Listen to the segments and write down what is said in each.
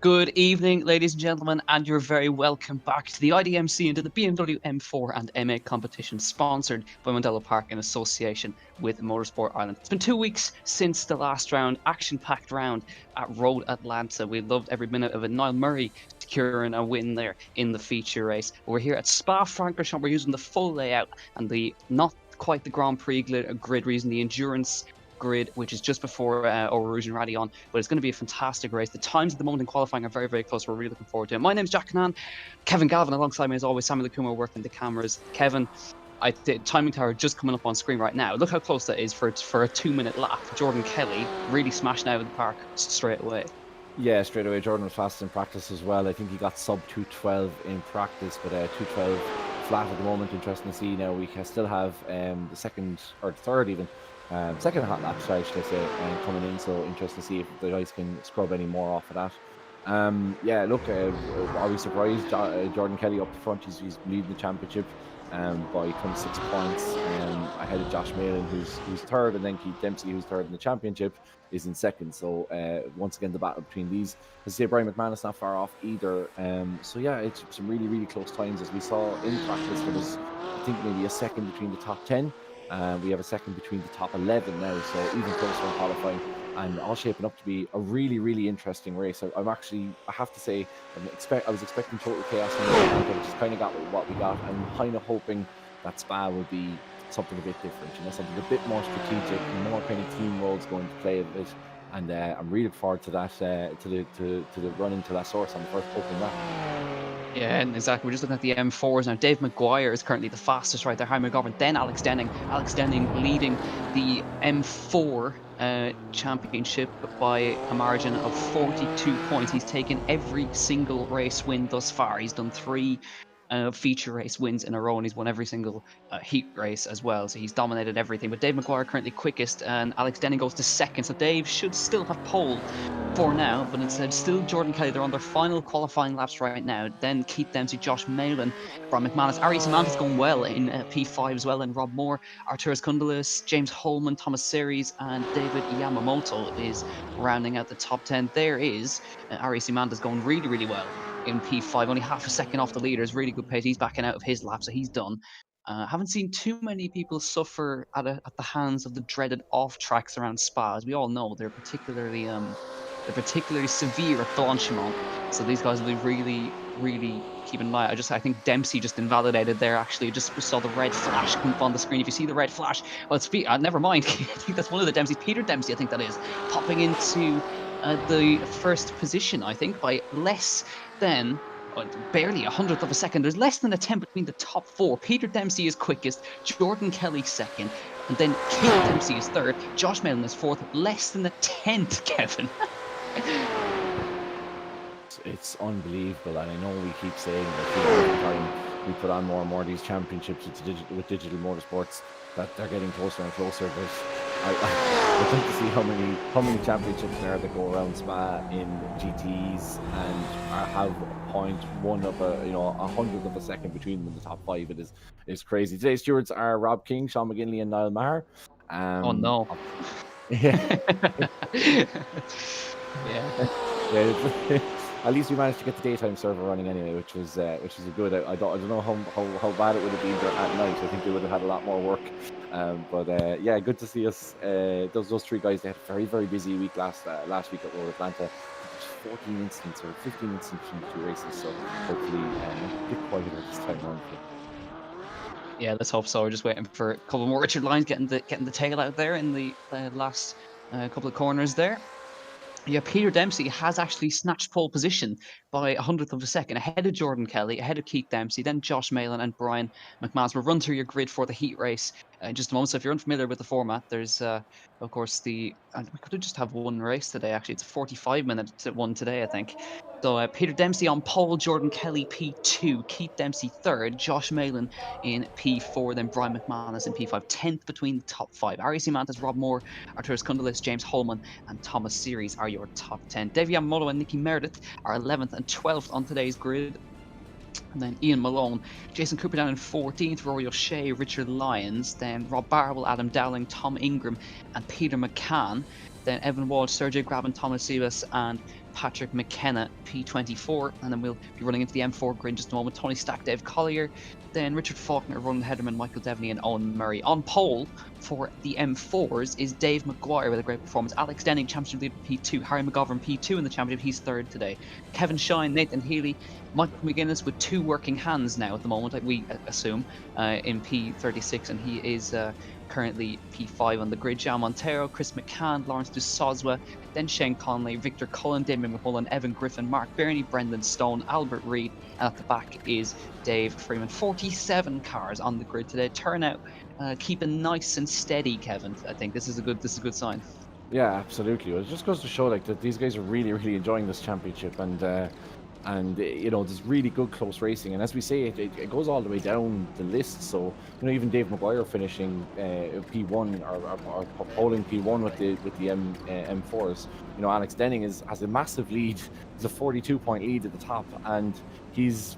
Good evening, ladies and gentlemen, and you're very welcome back to the IDMC and to the BMW M4 and M8 competition sponsored by Mondello Park in association with Motorsport Ireland. It's been 2 weeks since the last round, action-packed round at Road Atlanta. We loved every minute of it. Niall Murray securing a win there in the feature race. We're here at Spa-Francorchamps. We're using the full layout and the not quite the Grand Prix grid reason, the endurance grid, which is just before Over Rouge and Radion, but it's going to be a fantastic race. The times at the moment in qualifying are very, very close. We're really looking forward to it. My name's Jack Canan. Kevin Galvin alongside me as always. Samuel Akuma working the cameras. Kevin, timing tower just coming up on screen right now. Look how close that is for a 2-minute lap. Jordan Kelly really smashing out of the park straight away. Yeah, straight away. Jordan was fast in practice as well. I think he got sub 2:12 in practice, but 2:12 flat at the moment. Interesting to see. Now we still have the second or the third even. Second hot lap start, should I say, coming in. So interesting to see if the guys can scrub any more off of that. Yeah, look, are we surprised? Jordan Kelly up front, he's leading the championship by 26 points ahead of Josh Malin, who's third, and then Keith Dempsey, who's third in the championship, is in second. So once again, the battle between these. As I say, Brian McManus not far off either. So yeah, it's some really, really close times. As we saw in practice, there was, I think, maybe a second between the top 10. We have a second between the top 11 now, so even closer in qualifying, and all shaping up to be a really, really interesting race. I have to say, I was expecting total chaos in the which is kind of got what we got. I'm kind of hoping that Spa will be something a bit different, something a bit more strategic, more kind of team roles going to play a bit. And I'm really looking forward to that, to the run into La Source on the first open lap. Yeah, exactly. We're just looking at the M4s now. Dave Maguire is currently the fastest right there. Harry McGovern, then Alex Denning. Alex Denning leading the M4 championship by a margin of 42 points. He's taken every single race win thus far. He's done 3 feature race wins in a row, and he's won every single heat race as well. So he's dominated everything. But Dave Maguire currently quickest, and Alex Denning goes to second. So Dave should still have pole for now, but instead still Jordan Kelly. They're on their final qualifying laps right now. Then Keith Dempsey, Josh Malin, Brian McManus, Ari Simanta's going well in P5 as well, and Rob Moore, Arturas Kundalis, James Holman, Thomas Series, and David Yamamoto is rounding out the top 10. There is Ari Simanta's going really, really well in P5, only half a second off the leaders. Really good pace. He's backing out of his lap, so he's done. Haven't seen too many people suffer at the hands of the dreaded off tracks around Spa. As we all know, they're particularly severe at Blanchimont. So these guys will be really, really keeping an eye. I think Dempsey just invalidated there. Actually, just saw the red flash come up on the screen. If you see the red flash, well, never mind. I think that's one of the Dempseys. Peter Dempsey, I think that is, popping into the first position, I think, by less than barely 100th of a second. There's less than a 10 between the top 4. Peter Dempsey is quickest, Jordan Kelly second, and then Keith Dempsey is third, Josh Malin is fourth, less than a 10th, Kevin. It's unbelievable, and I know we keep saying that every time we put on more and more of these championships with Digital-Motorsports, that they're getting closer and closer. But I'd like to see how many championships there that go around Spa in GTs and have 0.1 of a hundredth of a second between them in the top 5. It is crazy. Today's stewards are Rob King, Sean McGinley, and Niall Maher. Oh no! Yeah. Yeah. At least we managed to get the daytime server running anyway, which was a good. I don't know how bad it would have been at night. I think they would have had a lot more work. But yeah, good to see us. Those 3 guys, they had a very, very busy week last week at Road Atlanta. There's 14 incidents or 15 incidents from the 2 races, so hopefully a bit quieter this time around. Yeah, let's hope so. We're just waiting for a couple more Richard Lyons getting the tail out there in the last couple of corners there. Yeah, Peter Dempsey has actually snatched pole position by 100th of a second, ahead of Jordan Kelly, ahead of Keith Dempsey, then Josh Malin and Brian McManus. We'll run through your grid for the heat race in just a moment. So if you're unfamiliar with the format, there's, of course, we could just have one race today, actually. It's a 45-minute one today, I think. So Peter Dempsey on pole, Jordan Kelly P2, Keith Dempsey third, Josh Malin in P4, then Brian McManus in P5, 10th between the top 5. Ari Simantas, Rob Moore, Arturas Kundalis, James Holman, and Thomas Series are your top 10. Dave Yamamoto and Nicky Meredith are 11th and 12th on today's grid. And then Ian Malone, Jason Cooper down in 14th, Rory O'Shea, Richard Lyons, then Rob Barwell, Adam Dowling, Tom Ingram, and Peter McCann. Then Evan Walsh, Sergey Graben, Thomas Sivas, and Patrick McKenna, P24, and then we'll be running into the M4 grid in just a moment. Tony Stack, Dave Collier, then Richard Faulkner, Ronan Hederman, Michael Devaney, and Owen Murray. On pole for the M4s is Dave McGuire with a great performance. Alex Denning, championship leader P2. Harry McGovern, P2 in the championship. He's third today. Kevin Shine, Nathan Healy, Michael McGuinness with 2 working hands now at the moment, like we assume, in P36, and he is currently P5 on the grid. Jao Montero, Chris McCann, Lawrence de Soswa, then Shane Conley, Victor Cullen, Damien McMullen, Evan Griffin, Mark Burney, Brendan Stone, Albert Reid, and at the back is Dave Freeman. 47 cars on the grid today. Turnout keeping nice and steady, Kevin. I think this is a good sign. Yeah, absolutely. It just goes to show like that these guys are really, really enjoying this championship, and you know, there's really good close racing, and as we say, it goes all the way down the list. So you know, even Dave McGuire finishing P1 or polling P1 with the M4s. You know, Alex Denning has a massive lead. He's a 42-point lead at the top, and he's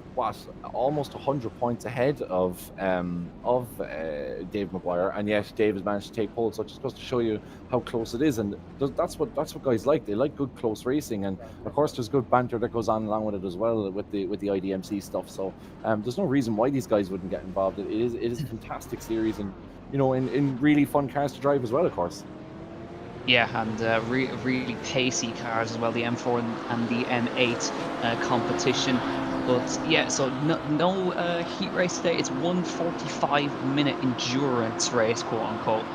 almost 100 points ahead of Dave McGuire, and yet Dave has managed to take pole. So it just goes to show you how close it is, and that's what guys like. They like good close racing, and of course there's good banter that goes on along with it as well with the IDMC stuff. So there's no reason why these guys wouldn't get involved. It is a fantastic series, and you know, in really fun cars to drive as well, of course. Yeah, and really pacey cars as well, the M4 and the M8 competition. But yeah, so no heat race today. It's 145-minute endurance race, quote unquote,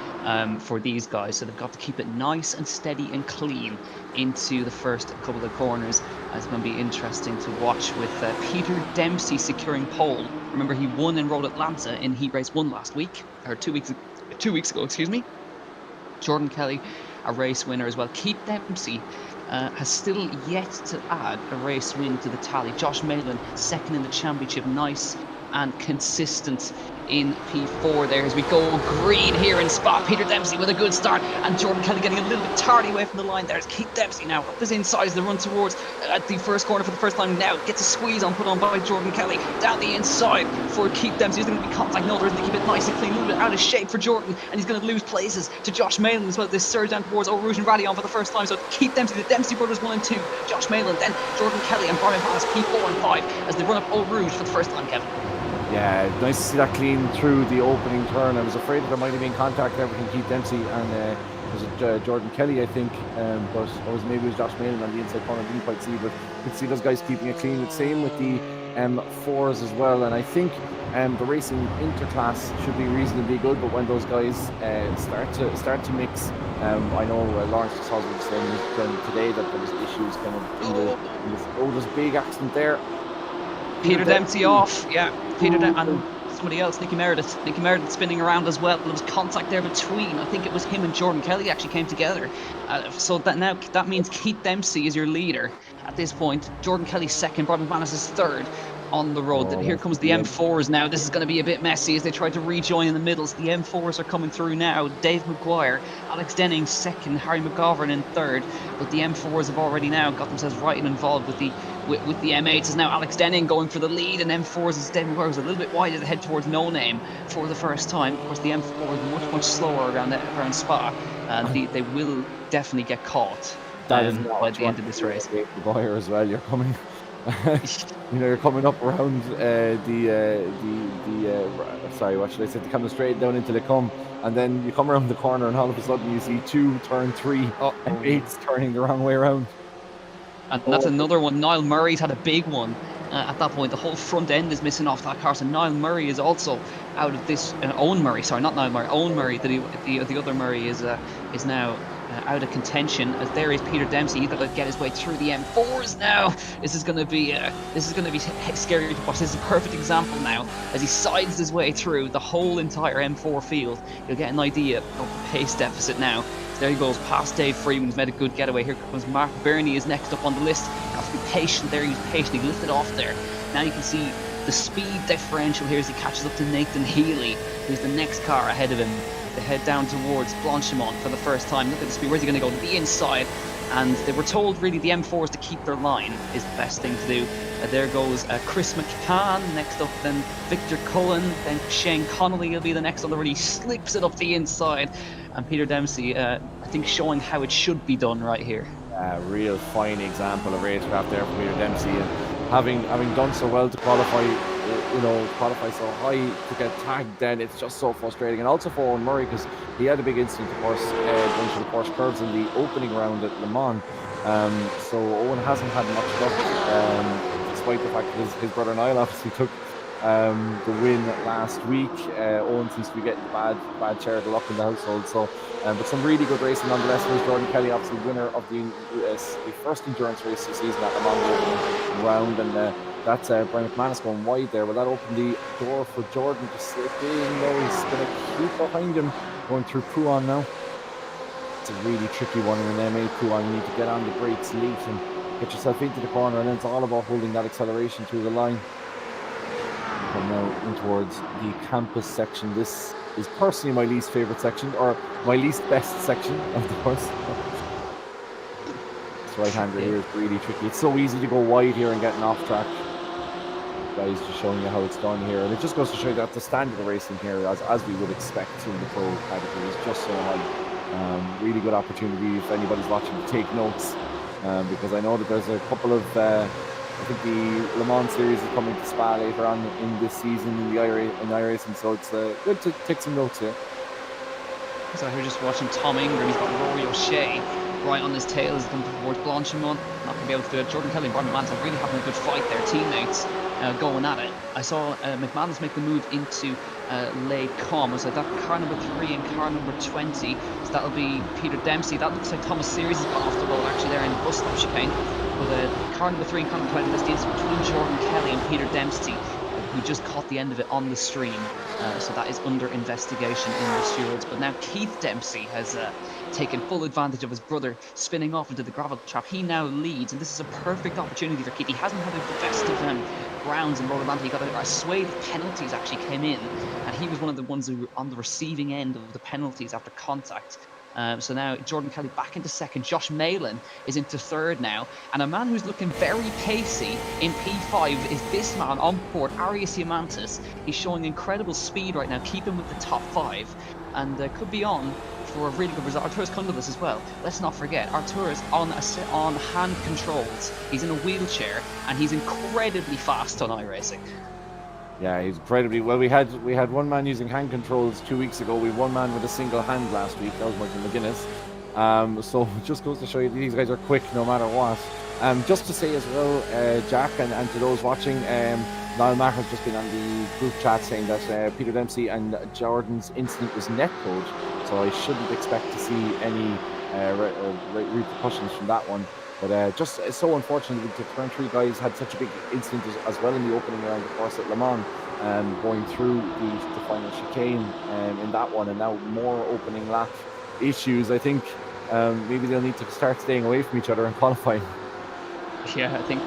for these guys. So they've got to keep it nice and steady and clean into the first couple of corners. It's going to be interesting to watch with Peter Dempsey securing pole. Remember, he won in Road Atlanta in Heat Race 1 last week, or 2 weeks ago, excuse me. Jordan Kelly, a race winner as well. Keith Dempsey has still yet to add a race win to the tally. Josh Malin, second in the championship, nice and consistent in P4 there as we go green here in Spa. Peter Dempsey with a good start, and Jordan Kelly getting a little bit tardy away from the line. There's Keith Dempsey now up his inside as they run towards at the first corner for the first time. Now gets a squeeze on put on by Jordan Kelly down the inside for Keith Dempsey. He's going to be contact, no, there's to keep it nice and clean, a little bit out of shape for Jordan, and he's going to lose places to Josh Malin as well. This surge down towards Eau Rouge and Rally on for the first time. So Keith Dempsey, the Dempsey brothers 1 and 2, Josh Malin, then Jordan Kelly and Brian Vanas P4 and 5 as they run up Eau Rouge for the first time, Kevin. Yeah, nice to see that clean through the opening turn. I was afraid that there might have been contact there between Keith Dempsey and was it Jordan Kelly, I think, but maybe it was Josh Malin on the inside corner. I didn't quite see, but you can see those guys keeping it clean. The same with the fours as well, and I think the racing interclass should be reasonably good. But when those guys start to mix, I know Lawrence was saying today that there was issues kind of in the there's a big accident there. Peter Dempsey off, yeah. And somebody else, Nicky Meredith spinning around as well. There was contact there between, I think it was him and Jordan Kelly actually came together. So that means Keith Dempsey is your leader at this point. Jordan Kelly second, Brian McManus is third on the road. Here comes the M4s now. This is going to be a bit messy as they try to rejoin in the middle. So the M4s are coming through now. Dave McGuire, Alex Denning second, Harry McGovern in third. But the M4s have already now got themselves right and involved with the M8s. Is now Alex Denning going for the lead, and M4s is Dave McGuire, who's a little bit wider to head towards No Name for the first time. Of course, the M4 is much slower around Spa, and they will definitely get caught by the end of this race. Dave McGuire as well. You're coming. You're coming up around what should I say? Coming straight down into the Lecombe, and then you come around the corner, and all of a sudden you see 2 turn 3 M8s turning the wrong way around. And that's another one. Niall Murray's had a big one at that point. The whole front end is missing off that car. So Niall Murray is also out of this. Owen Murray, sorry, not Niall Murray. Owen Murray, the other Murray is now out of contention. As there is Peter Dempsey. He's got to get his way through the M4s now. This is going to be scary to watch. This is a perfect example now as he sides his way through the whole entire M4 field. You'll get an idea of the pace deficit now. There he goes past Dave Freeman, who's made a good getaway. Here comes Mark Burney is next up on the list. You have to be patient there. He was patient. He lifted off there. Now you can see the speed differential here as he catches up to Nathan Healy, who's the next car ahead of him. They head down towards Blanchimont for the first time. Look at the speed. Where's he going to go? To the inside. And they were told really the M4s to keep their line is the best thing to do. There goes Chris McCann. Next up then Victor Cullen. Then Shane Connolly will be the next on the road. He slips it up the inside. And Peter Dempsey, I think, showing how it should be done right here. Real fine example of racecraft there from Peter Dempsey, and having done so well to qualify, qualify so high, to get tagged, then it's just so frustrating. And also for Owen Murray, because he had a big incident, of course, going through the Porsche curves in the opening round at Le Mans. So Owen hasn't had much luck, despite the fact that his brother Niall obviously took the win last week. Owen seems to be getting the bad share of the luck in the household. So, but some really good racing nonetheless. There's Jordan Kelly, obviously winner of the first endurance race this season at the Mondello round, and that's Brian McManus going wide there. Well, that opened the door for Jordan to slip in. No, he's going to keep behind him, going through Pouan now. It's a really tricky one in an MA Pouan. You need to get on the brakes late and get yourself into the corner, and then it's all about holding that acceleration through the line. And now in towards the campus section. This is personally my least favourite section, or my least best section of the course. This right-hander here is really tricky. It's so easy to go wide here and getting off track. Guys, just showing you how it's done here, and it just goes to show you that the standard of racing here, as we would expect in the pro category, is just so high. Really good opportunity if anybody's watching to take notes, because I know that there's a couple of I think the Le Mans series is coming to Spa later on in this season in iRacing, so it's good to take some notes here. So we're just watching Tom Ingram. He's got Rory O'Shea right on his tail as he comes towards Blanchimont. Not going to be able to do it. Jordan Kelly and Brian McManus are really having a good fight there. Teammates going at it. I saw McManus make the move into Les Combes. So that car number 3 and car number 20. So that'll be Peter Dempsey. That looks like Thomas Series has gone off the road actually there in the bus stop chicane. But car number 3 and car number 20, that's the incident between Jordan Kelly and Peter Dempsey, who just caught the end of it on the stream. So that is under investigation in the stewards. But now Keith Dempsey has taken full advantage of his brother spinning off into the gravel trap. He now leads, and this is a perfect opportunity for Keith. He hasn't had the best of rounds in Road Atlantic. He got a swathe of penalties actually came in, and he was one of the ones who were on the receiving end of the penalties after contact. So now Jordan Kelly back into second. Josh Malin is into third now. And a man who's looking very pacey in P5 is this man on board, Arias Diamantis. He's showing incredible speed right now, keeping with the top 5. And could be on for a really good result. Arturus Cundalis as well. Let's not forget, Arturus on hand controls. He's in a wheelchair and he's incredibly fast on iRacing. Yeah, he's incredibly well. We had one man using hand controls 2 weeks ago. We had one man with a single hand last week. That was Michael McGuinness. So it just goes to show you these guys are quick no matter what. Just to say as well, Jack, and to those watching, Niall Mack has just been on the group chat saying that Peter Dempsey and Jordan's incident was net code, so I shouldn't expect to see any repercussions from that one. But just it's so unfortunate that the current 3 guys had such a big incident as well in the opening round, of course, at Le Mans, going through the final chicane in that one, and now more opening lap issues. I think maybe they'll need to start staying away from each other and qualifying. Yeah, I think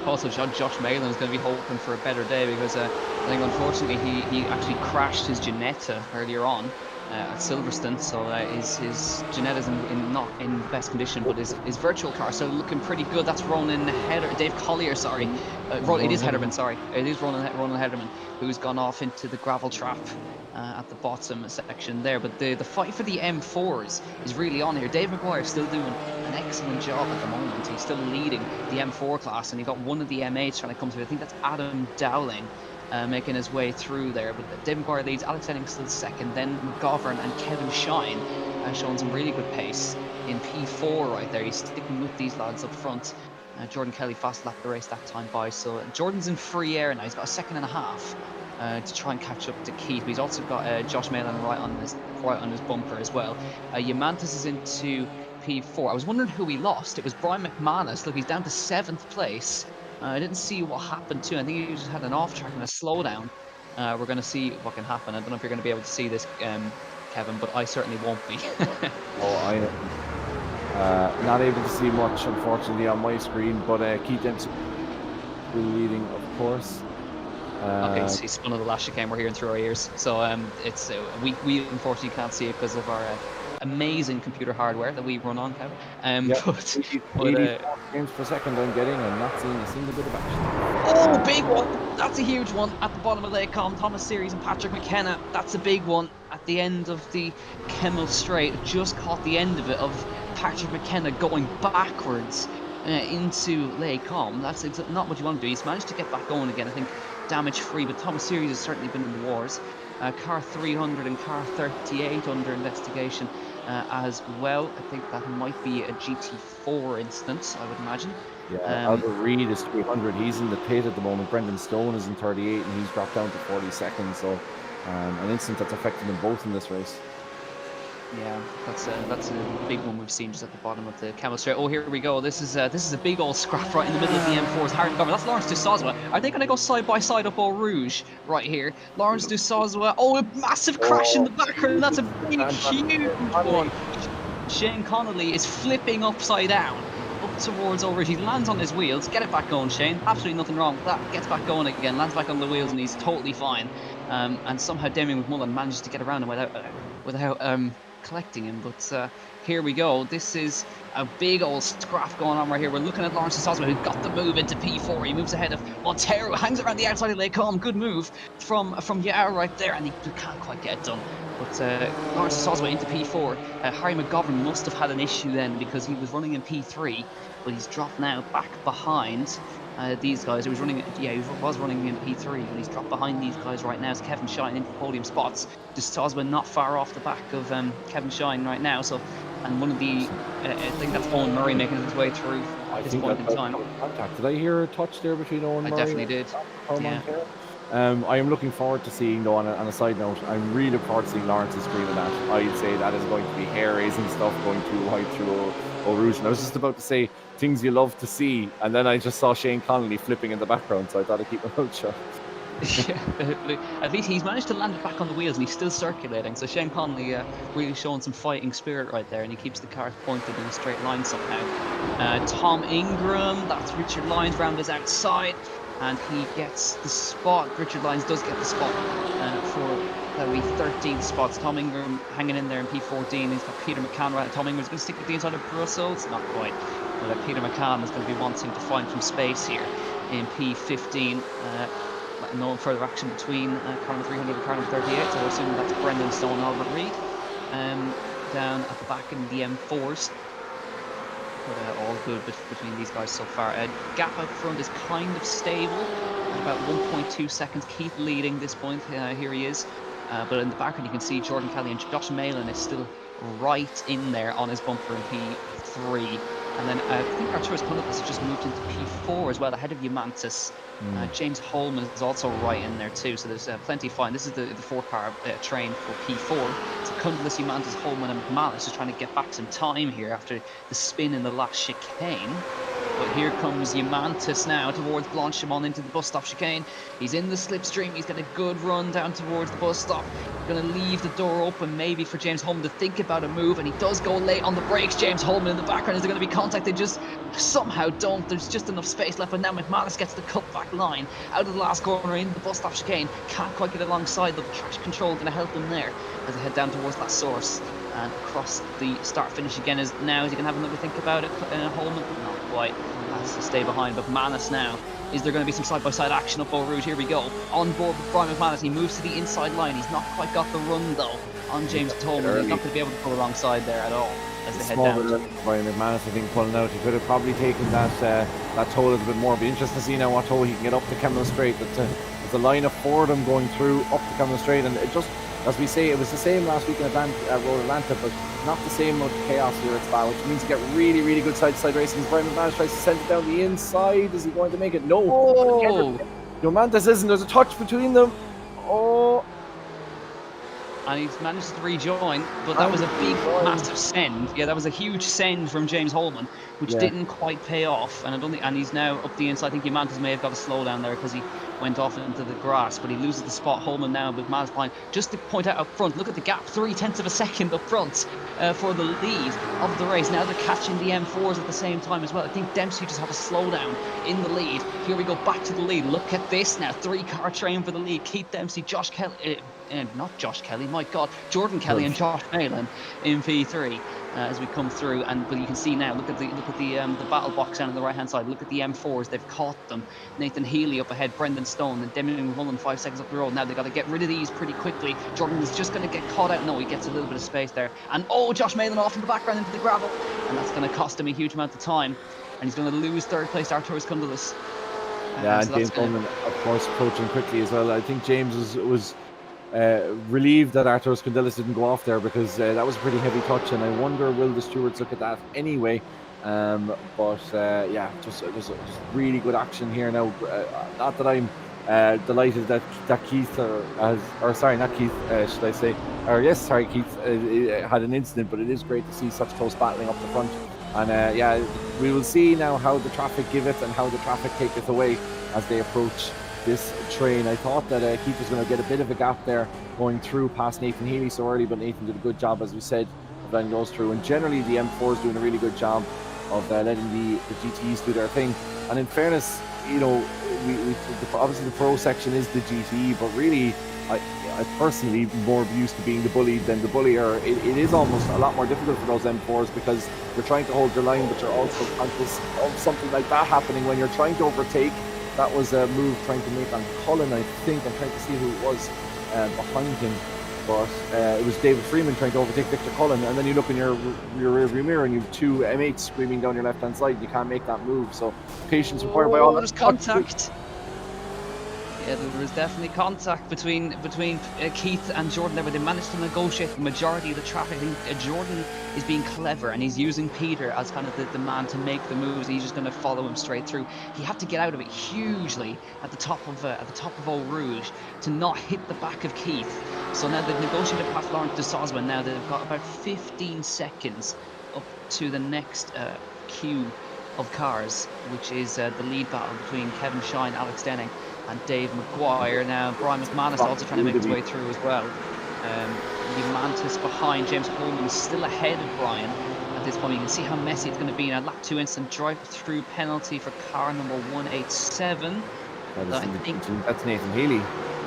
also Josh Malin is going to be hoping for a better day, because I think unfortunately he actually crashed his Ginetta earlier on at Silverstone, so his Ginetta's not in the best condition, but his virtual car still looking pretty good. That's Dave Collier, sorry. It is Hederman, sorry. It is Ronan Hederman, who's gone off into the gravel trap at the bottom section there. But the fight for the M4s is really on here. Dave McGuire is still doing an excellent job at the moment. He's still leading the M4 class, and he got one of the M8s trying to come through. I think that's Adam Dowling. Making his way through there, but Dave McGuire leads, Alex Henning still second, then McGovern and Kevin Shine showing some really good pace in P4 right there. He's sticking with these lads up front. Jordan Kelly fast lapped the race that time by, so Jordan's in free air now. He's got a second and a half to try and catch up to Keith, but he's also got Josh Malin right on his bumper as well. Diamantis is into P4. I was wondering who he lost. It was Brian McManus. Look, he's down to 7th place. I didn't see what happened to him. I think he just had an off track and a slowdown. We're going to see what can happen. I don't know if you're going to be able to see this, Kevin, but I certainly won't be. Not able to see much, unfortunately, on my screen, but Keith Dempsey leading, of course. Okay, so he spun on the last chicane. We're hearing through our ears. So it's we unfortunately can't see it because of our amazing computer hardware that we run on, Kevin. But 80 frames per second I'm getting, and not seeing a single bit of action. Oh, big one! That's a huge one at the bottom of Lake Com. Thomas Series and Patrick McKenna. That's a big one at the end of the Kemmel Straight. Just caught the end of it of Patrick McKenna going backwards into Les Combes. That's not what you want to do. He's managed to get back going again, I think, damage-free, but Thomas Series has certainly been in the wars. Car 300 and car 38 under investigation as well. I think that might be a GT4 instance, I would imagine. Yeah, Albert Reid is 300. He's in the pit at the moment. Brendan Stone is in 38, and he's dropped down to 42nd. So, an incident that's affecting them both in this race. Yeah, that's a big one we've seen just at the bottom of the Camel Straight. Oh, here we go. This is a big old scrap right in the middle of the M4's Harry McGovern. That's Lawrence Dusazwa. Are they going to go side by side up Eau Rouge right here? Lawrence Dusazwa. Oh, a massive crash in the background. That's a big, huge one. Shane Connolly is flipping upside down up towards Eau Rouge. He lands on his wheels. Get it back going, Shane. Absolutely nothing wrong with that. Gets back going again. Lands back on the wheels, and he's totally fine. And somehow Damien McMullen manages to get around him without collecting him, but here we go. This is a big old scrap going on right here. We're looking at Lawrence Dusazwa, who got the move into P4. He moves ahead of Montero, hangs around the outside of Les Combes. Good move from Yao right there, and he can't quite get it done. But Lawrence Dusazwa into P4. Harry McGovern must have had an issue then, because he was running in P3, but he's dropped now back behind these guys. He was running in P3, but he's dropped behind these guys right now. It's Kevin Shine into podium spots. Dusazwa not far off the back of Kevin Shine right now. So, and one of the, I think that's Owen Murray making his way through at this point in time. Contact. Did I hear a touch there between Owen Murray? I definitely did. Yeah. I am looking forward to seeing, though, on a side note, I'm really looking forward to seeing Lawrence's screen of that. I'd say that is going to be hair-raising stuff going too wide through Eau Rouge. And I was just about to say things you love to see, and then I just saw Shane Connolly flipping in the background, so I thought I'd keep my mouth shut. Yeah, at least he's managed to land it back on the wheels, and he's still circulating. So Shane Connolly really showing some fighting spirit right there, and he keeps the car pointed in a straight line somehow. Tom Ingram, that's Richard Lyons round his outside, and he gets the spot. Richard Lyons does get the spot for that'll be 13th spots. Tom Ingram hanging in there in P14. He's got Peter McCann right. Tom Ingram's going to stick with the inside of Brussels, not quite. But Peter McCann is going to be wanting to find some space here in P15. No further action between car 300 and car 38, so we're assuming that's Brendan Stone and Albert Reid down at the back in the M4s. But all good between these guys so far. Gap out front is kind of stable, about 1.2 seconds. Keith leading this point. Here he is. But in the background you can see Jordan Kelly and Josh Malin is still right in there on his bumper in P3. And then I think Arturas Cunliffe has just moved into P4 as well, ahead of Umantis. James Holman is also right in there too, so there's plenty of fine. This is the 4-car train for P4. So Cunliffe, Umantis, Holman and McManus just trying to get back some time here after the spin in the last chicane. But here comes Umantis now towards Blanchimont into the bus stop chicane. He's in the slipstream. He's got a good run down towards the bus stop. Going to leave the door open maybe for James Holman to think about a move, and he does go late on the brakes. James Holman in the background. Is there going to be contact? They just somehow don't. There's just enough space left, but now McManus gets the cutback line out of the last corner into the bus stop chicane. Can't quite get alongside, but the traction control going to help him there as they head down towards that source and across the start finish again. Is he going to have another think about it? Holman, not quite. Has to stay behind, but Manus now. Is there going to be some side-by-side action up Eau Rouge? Here we go. On board with Brian McManus. He moves to the inside line. He's not quite got the run though on James Holman. He's not going to be able to pull alongside there at all as they head down. Brian McManus, I think, pulling out. He could have probably taken that toll a little bit more. It'll be interesting to see now what toll he can get up the Camelot Straight. But there's a line of 4 of them going through up the Camelot Straight, and it just, as we say, it was the same last week in Road Atlanta, but not the same amount of chaos here at Spa, which means you get really, really good side-to-side racing. As Brian McManus tries to send it down the inside. Is he going to make it? No. Oh! Yomantis isn't. There's a touch between them. Oh. And he's managed to rejoin, but that was a big, massive send. Yeah, that was a huge send from James Holman, which didn't quite pay off. And I don't think, and he's now up the inside. I think Umantis may have got a slowdown there because he went off into the grass, but he loses the spot. Holman now with Miles behind. Just to point out up front, look at the gap, 0.3 of a second up front for the lead of the race. Now they're catching the M4s at the same time as well. I think Dempsey just have a slowdown in the lead. Here we go back to the lead. Look at this now, 3-car train for the lead. Keith Dempsey, Josh Kelly, not Josh Kelly, my God, Jordan Kelly and Josh Malin in P3 as we come through. But you can see now, look at the battle box down on the right hand side. Look at the M4s, they've caught them. Nathan Healy up ahead, Brendan in stone. And Deming Mullen 5 seconds up the road. Now they got to get rid of these pretty quickly. Jordan is just going to get caught out. No, he gets a little bit of space there. And Josh Malin off in the background into the gravel. And that's going to cost him a huge amount of time. And he's going to lose third place Arturas Cundalis. Yeah, and James Bowman, of course, approaching quickly as well. I think James was relieved that Arturas Cundalis didn't go off there, because that was a pretty heavy touch, and I wonder will the stewards look at that anyway. Yeah, just really good action here now. Not that I'm delighted that Keith, or sorry, not Keith, should I say? Or yes, sorry, Keith had an incident, but it is great to see such close battling up the front. And yeah, we will see now how the traffic giveth and how the traffic taketh away as they approach this train. I thought that Keith was going to get a bit of a gap there going through past Nathan Healy so early, but Nathan did a good job, as we said, of letting those through. And generally, the M4 is doing a really good job of letting the GTEs do their thing. And in fairness, you know, obviously the pro section is the GTE, but really, I personally more used to being the bully than the bullier. It is almost a lot more difficult for those M4s, because you're trying to hold your line, but you're also conscious of something like that happening when you're trying to overtake. That was a move trying to make on Cullen, I think. I'm trying to see who it was behind him, but it was David Freeman trying to overtake Victor Cullen. And then you look in your rearview mirror and you have two M8s screaming down your left-hand side. You can't make that move, so patience required by all. There's contact. Yeah, there was definitely contact between Keith and Jordan there, but they managed to negotiate the majority of the traffic. I think Jordan is being clever, and he's using Peter as kind of the man to make the moves. He's just going to follow him straight through. He had to get out of it hugely at the top of Eau Rouge to not hit the back of Keith. So now they've negotiated past Laurent de Sosma. Now they've got about 15 seconds up to the next queue of cars, which is the lead battle between Kevin Shine, Alex Denning, and Dave McGuire. Now Brian McManus also trying to make his way through as well. Mantis behind. James Holman is still ahead of Brian at this point. You can see how messy it's going to be. Now lap 2 instant drive-through penalty for car number 187. That's Nathan Healy.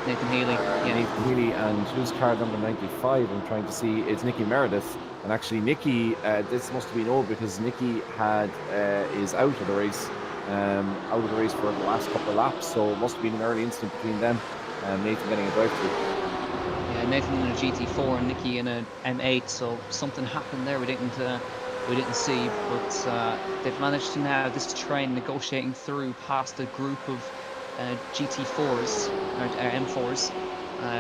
Nathan Healy. Yeah. Nathan Healy, and who's car number 95? I'm trying to see. It's Nicky Meredith. And actually, Nicky, this must have been old, because Nicky is out of the race. Out of the race for the last couple of laps, so it must have been an early incident between them. Nathan getting a drive-through. Yeah, Nathan in a GT4 and Nicky in an M8, so something happened there we didn't see, but they've managed to now, this train negotiating through past a group of GT4s, or M4s,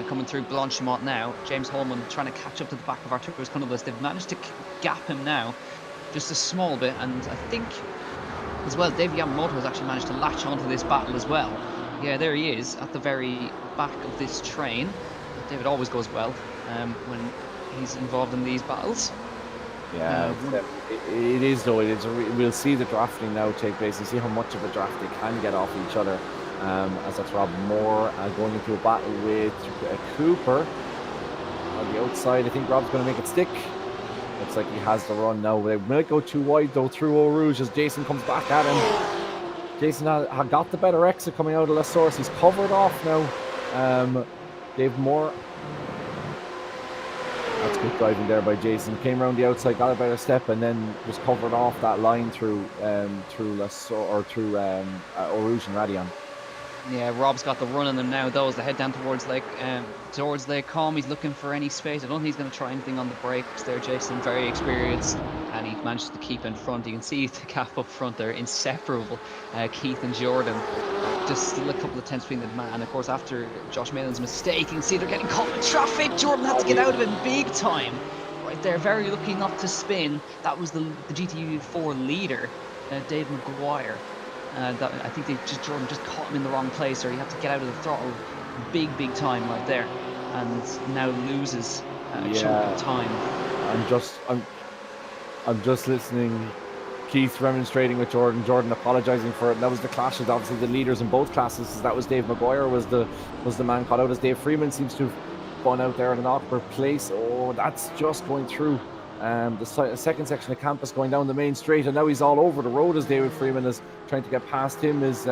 coming through Blanchimont now. James Holman trying to catch up to the back of Arturas Cundalis. They've managed to gap him now just a small bit, and I think as well David Yamamoto has actually managed to latch onto this battle as well. Yeah, there he is at the very back of this train. David always goes well when he's involved in these battles. Yeah, it is though. We'll see the drafting now take place and see how much of a draft they can get off each other. As that's Rob Moore going into a battle with Cooper on the outside. I think Rob's going to make it stick. Looks like he has the run now. They might go too wide though through Eau Rouge as Jason comes back at him. Jason had got the better exit coming out of La Source. He's covered off now. Dave Moore. That's good driving there by Jason. Came around the outside, got a better step, and then was covered off that line through La Source or through Eau Rouge and Radion. Yeah, Rob's got the run on them now, though, as they head down towards Lake Com. He's looking for any space. I don't think he's going to try anything on the brakes there, Jason. Very experienced, and he managed to keep in front. You can see the gap up front there, inseparable. Keith and Jordan, just still a couple of tenths between them. And of course, after Josh Malin's mistake, you can see they're getting caught in traffic. Jordan had to get out of it big time. Right there, very lucky not to spin. That was the GT4 leader, Dave McGuire. I think Jordan just caught him in the wrong place, or he had to get out of the throttle big time right there, and now loses a chunk of time. I'm just listening. Keith remonstrating with Jordan apologising for it. And that was the clashes, obviously the leaders in both classes. That was Dave McGuire was the man caught out, as Dave Freeman seems to have gone out there in an awkward place. Oh, that's just going through the second section of campus, going down the main straight, and now he's all over the road as David Freeman is trying to get past him. Is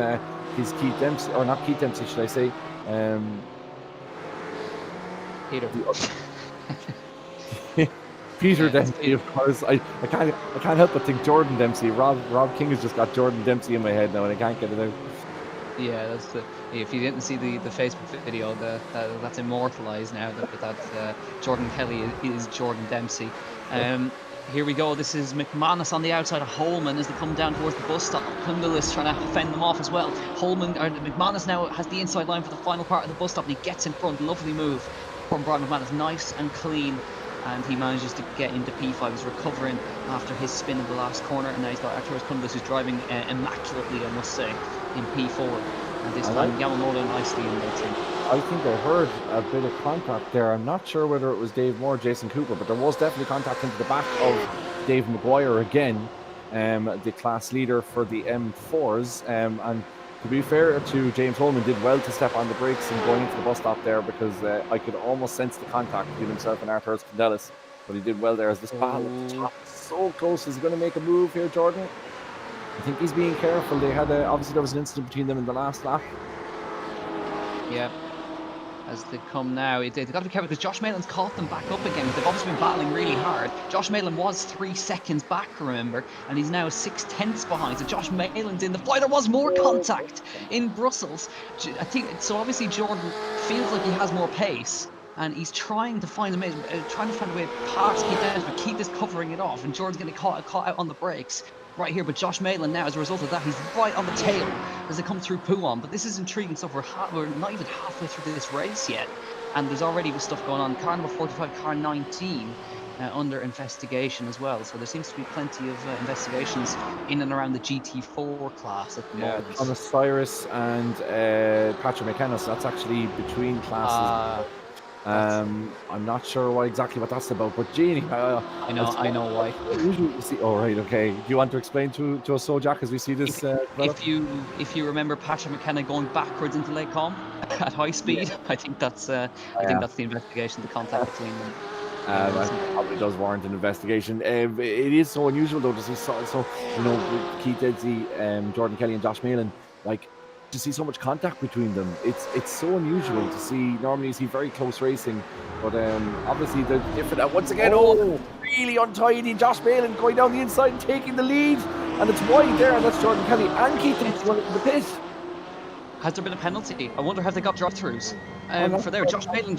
Keith Dempsey, or not Keith Dempsey, should I say? Peter. Peter Dempsey, of course. I can't help but think Jordan Dempsey. Rob King has just got Jordan Dempsey in my head now, and I can't get it out. Yeah, if you didn't see the Facebook video, that's immortalized now. That Jordan Kelly is Jordan Dempsey. Here we go. This is McManus on the outside of Holman as they come down towards the bus stop. Kundal is trying to fend them off as well. McManus now has the inside line for the final part of the bus stop, and he gets in front. Lovely move from Brian McManus, nice and clean. And he manages to get into P5. He's recovering after his spin in the last corner, and now he's got Arturas Kundus, who's driving immaculately, I must say, in P4. And this time, Yamamoto nicely in that team. I think I heard a bit of contact there. I'm not sure whether it was Dave Moore or Jason Cooper, but there was definitely contact into the back of Dave McGuire again, the class leader for the M4s. And to be fair to James Holman, did well to step on the brakes and going into the bus stop there, because I could almost sense the contact between himself and Arturas Kundus. But he did well there as this battle at the top is so close. Is he going to make a move here, Jordan? I think he's being careful. They had obviously there was an incident between them in the last lap. Yeah. As they come now, they've got to be careful because Josh Malin's caught them back up again. They've obviously been battling really hard. Josh Malin was 3 seconds back, remember, and he's now 6/10 behind. So Josh Malin's in the fly. There was more contact in Brussels. I think so. Obviously, Jordan feels like he has more pace, and he's trying to find a way past Keith Dennis, but Keith is covering it off, and Jordan's getting caught out on the brakes right here. But Josh Malin now, as a result of that, he's right on the tail as they come through Pouhon. But this is intriguing stuff. We're not even halfway through this race yet, and there's already stuff going on. Car number 45, car 19 under investigation as well. So there seems to be plenty of investigations in and around the GT4 class at the moment. Thomas Cyrus and Patrick McKenna. So that's actually between classes. I'm not sure exactly what that's about, but Jeannie, I know why. Usually you see. Oh, right, okay. Do you want to explain to us, so Jack, as we see this? If you remember Patrick McKenna going backwards into Lake Com at high speed, I think that's the investigation, the contact between them. Probably does warrant an investigation. It is so unusual though to see so Keith Dedsey, Jordan Kelly, and Josh Malin, like, to see so much contact between them. It's so unusual to see. Normally you see very close racing, but obviously they're different. Once again, really untidy. Josh Malin going down the inside and taking the lead, and it's wide there, and that's Jordan Kelly and Keith Dedsey running to the pit. Has there been a penalty? I wonder, have they got drive-throughs for there? Josh Malin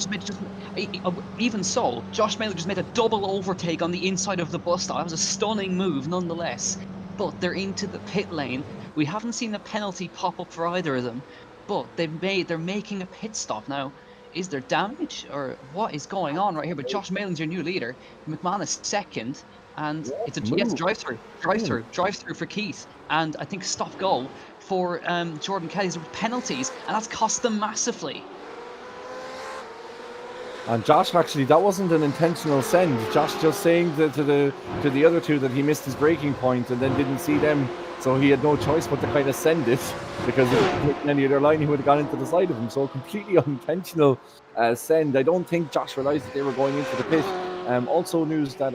even so, Josh Malin just made a double overtake on the inside of the bus stop. That was a stunning move nonetheless. But they're into the pit lane. We haven't seen a penalty pop up for either of them, but they're making a pit stop now. Is there damage or what is going on right here? But Josh Malin's your new leader, McManus second, and it's a drive-through for Keith, and I think stop-go for Jordan Kelly's penalties, and that's cost them massively. And Josh, actually, that wasn't an intentional send. Josh just saying to the other two that he missed his braking point and then didn't see them, so he had no choice but to kind of send it, because if he had taken any other line, he would have gone into the side of him. So completely unintentional send. I don't think Josh realised that they were going into the pit. Also news that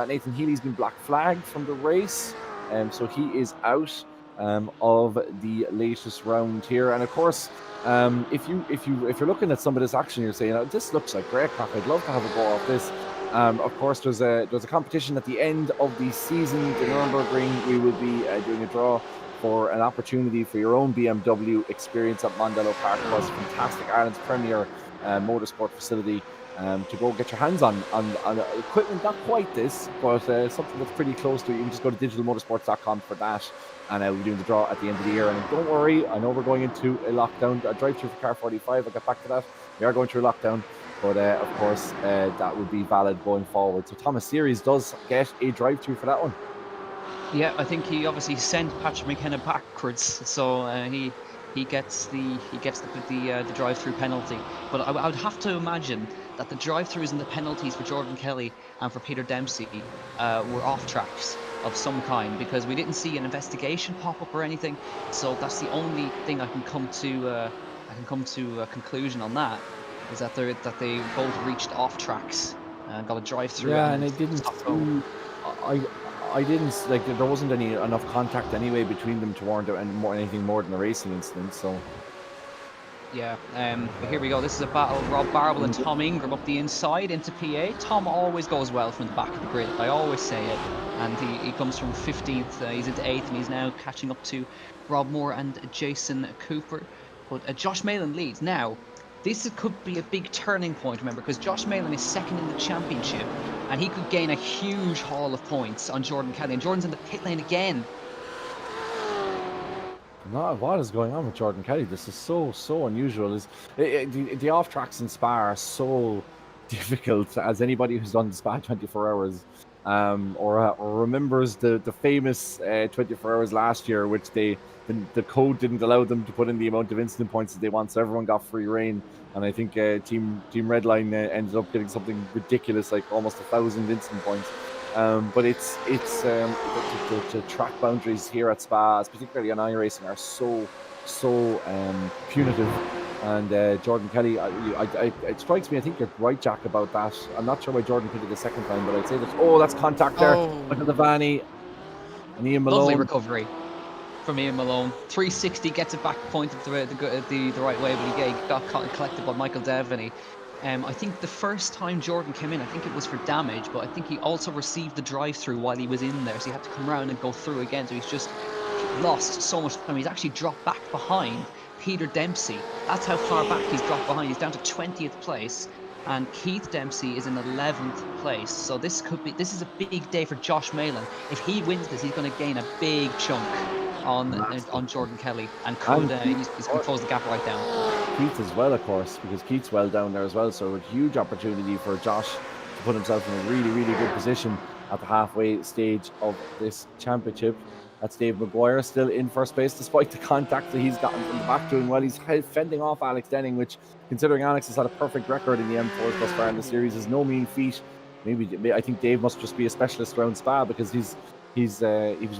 Nathan Healy's been black flagged from the race, so he is out of the latest round here. And of course, if you're looking at some of this action, you're saying, this looks like great crack. I'd love to have a go off this. Of course, there's a competition at the end of the season, the Nürburgring. We will be doing a draw for an opportunity for your own BMW experience at Mondello Park. It was fantastic, Ireland's premier motorsport facility. To go get your hands on equipment, not quite this, but something that's pretty close to it. You can just go to digital-motorsports.com for that, and we're doing the draw at the end of the year. And don't worry, I know we're going into a lockdown, a drive-through for car 45. I'll get back to that. We are going through lockdown, but of course that would be valid going forward. So Thomas Series does get a drive-through for that one. Yeah, I think he obviously sent Patrick McKenna backwards, so he gets the drive-through penalty. But I would have to imagine that the drive-throughs and the penalties for Jordan Kelly and for Peter Dempsey were off tracks of some kind, because we didn't see an investigation pop up or anything. So that's the only thing I can come to a conclusion on that, is that they both reached off tracks and got a drive-through. Yeah, and it didn't. I didn't like. There wasn't enough contact anyway between them to warrant anything more than a racing incident. So Yeah, but here we go. This is a battle. Rob Barwell and Tom Ingram up the inside into P8. Tom always goes well from the back of the grid. I always say it. And he comes from 15th. He's into 8th, and he's now catching up to Rob Moore and Jason Cooper. But Josh Malin leads. Now, could be a big turning point, remember, because Josh Malin is second in the championship, and he could gain a huge haul of points on Jordan Kelly. And Jordan's in the pit lane again. No, what is going on with Jordan Kelly? This is so unusual. The off tracks in Spa are so difficult, as anybody who's done Spa 24 hours or remembers the famous 24 hours last year, which the code didn't allow them to put in the amount of incident points that they want, so everyone got free reign. And I think Team Redline ended up getting something ridiculous, like almost 1,000 incident points. But it's the track boundaries here at Spa, particularly on iRacing, are so punitive. And Jordan Kelly, it strikes me. I think you're right, Jack, about that. I'm not sure why Jordan pitted the second time, but I'd say that's contact there. Look at the Vanny and Ian Malone. Lovely recovery from Ian Malone. 360 gets it back, pointed the right way, but he got collected by Michael Devaney. I think the first time Jordan came in, I think it was for damage, but I think he also received the drive-through while he was in there, so he had to come around and go through again. So he's just lost so much time. He's actually dropped back behind Peter Dempsey. That's how far back he's dropped behind. He's down to 20th place, and Keith Dempsey is in 11th place. So this is a big day for Josh Malin. If he wins this, he's going to gain a big chunk on Jordan Kelly, and he's going to close the gap right down. Keith as well, of course, because Keith's well down there as well. So a huge opportunity for Josh to put himself in a really good position at the halfway stage of this championship. That's Dave Maguire still in first place, despite the contact that he's gotten from the back, doing well. He's fending off Alex Denning, which, considering Alex has had a perfect record in the M4s thus far in the series, is no mean feat. Maybe I think Dave must just be a specialist around Spa, because he was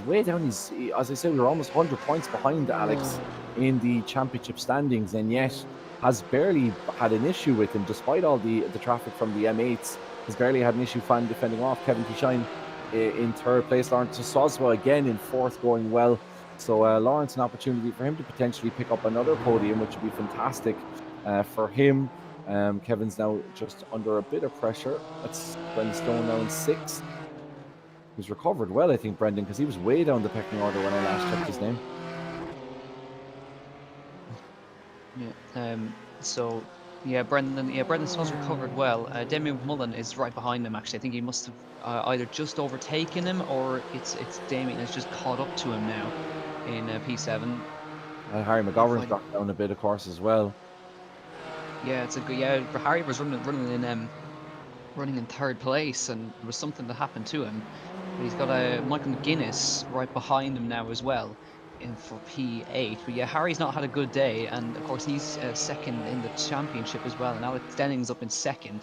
way down. As I said, we were almost 100 points behind Alex in the championship standings, and yet has barely had an issue with him, despite all the traffic from the M8s. Has barely had an issue defending off Kevin T-Shine in third place. Lawrence Soswa again in fourth, going well. So Lawrence, an opportunity for him to potentially pick up another podium, which would be fantastic for him. Kevin's now just under a bit of pressure. That's Brendan Stone now in sixth. He's recovered well, I think, Brendan, because he was way down the pecking order when I last checked his name. Yeah. Brendan Stone's recovered well. Demi Mullen is right behind him, actually. I think he must have either just overtaken him, or it's Damien has just caught up to him now in P7. Harry McGovern's dropped down a bit, of course, as well. Yeah, it's a good. Yeah, Harry was running in third place, and there was something that happened to him. But he's got Michael McGuinness right behind him now as well, for P8. But yeah, Harry's not had a good day, and of course he's second in the championship as well, and Alex Denning's up in second.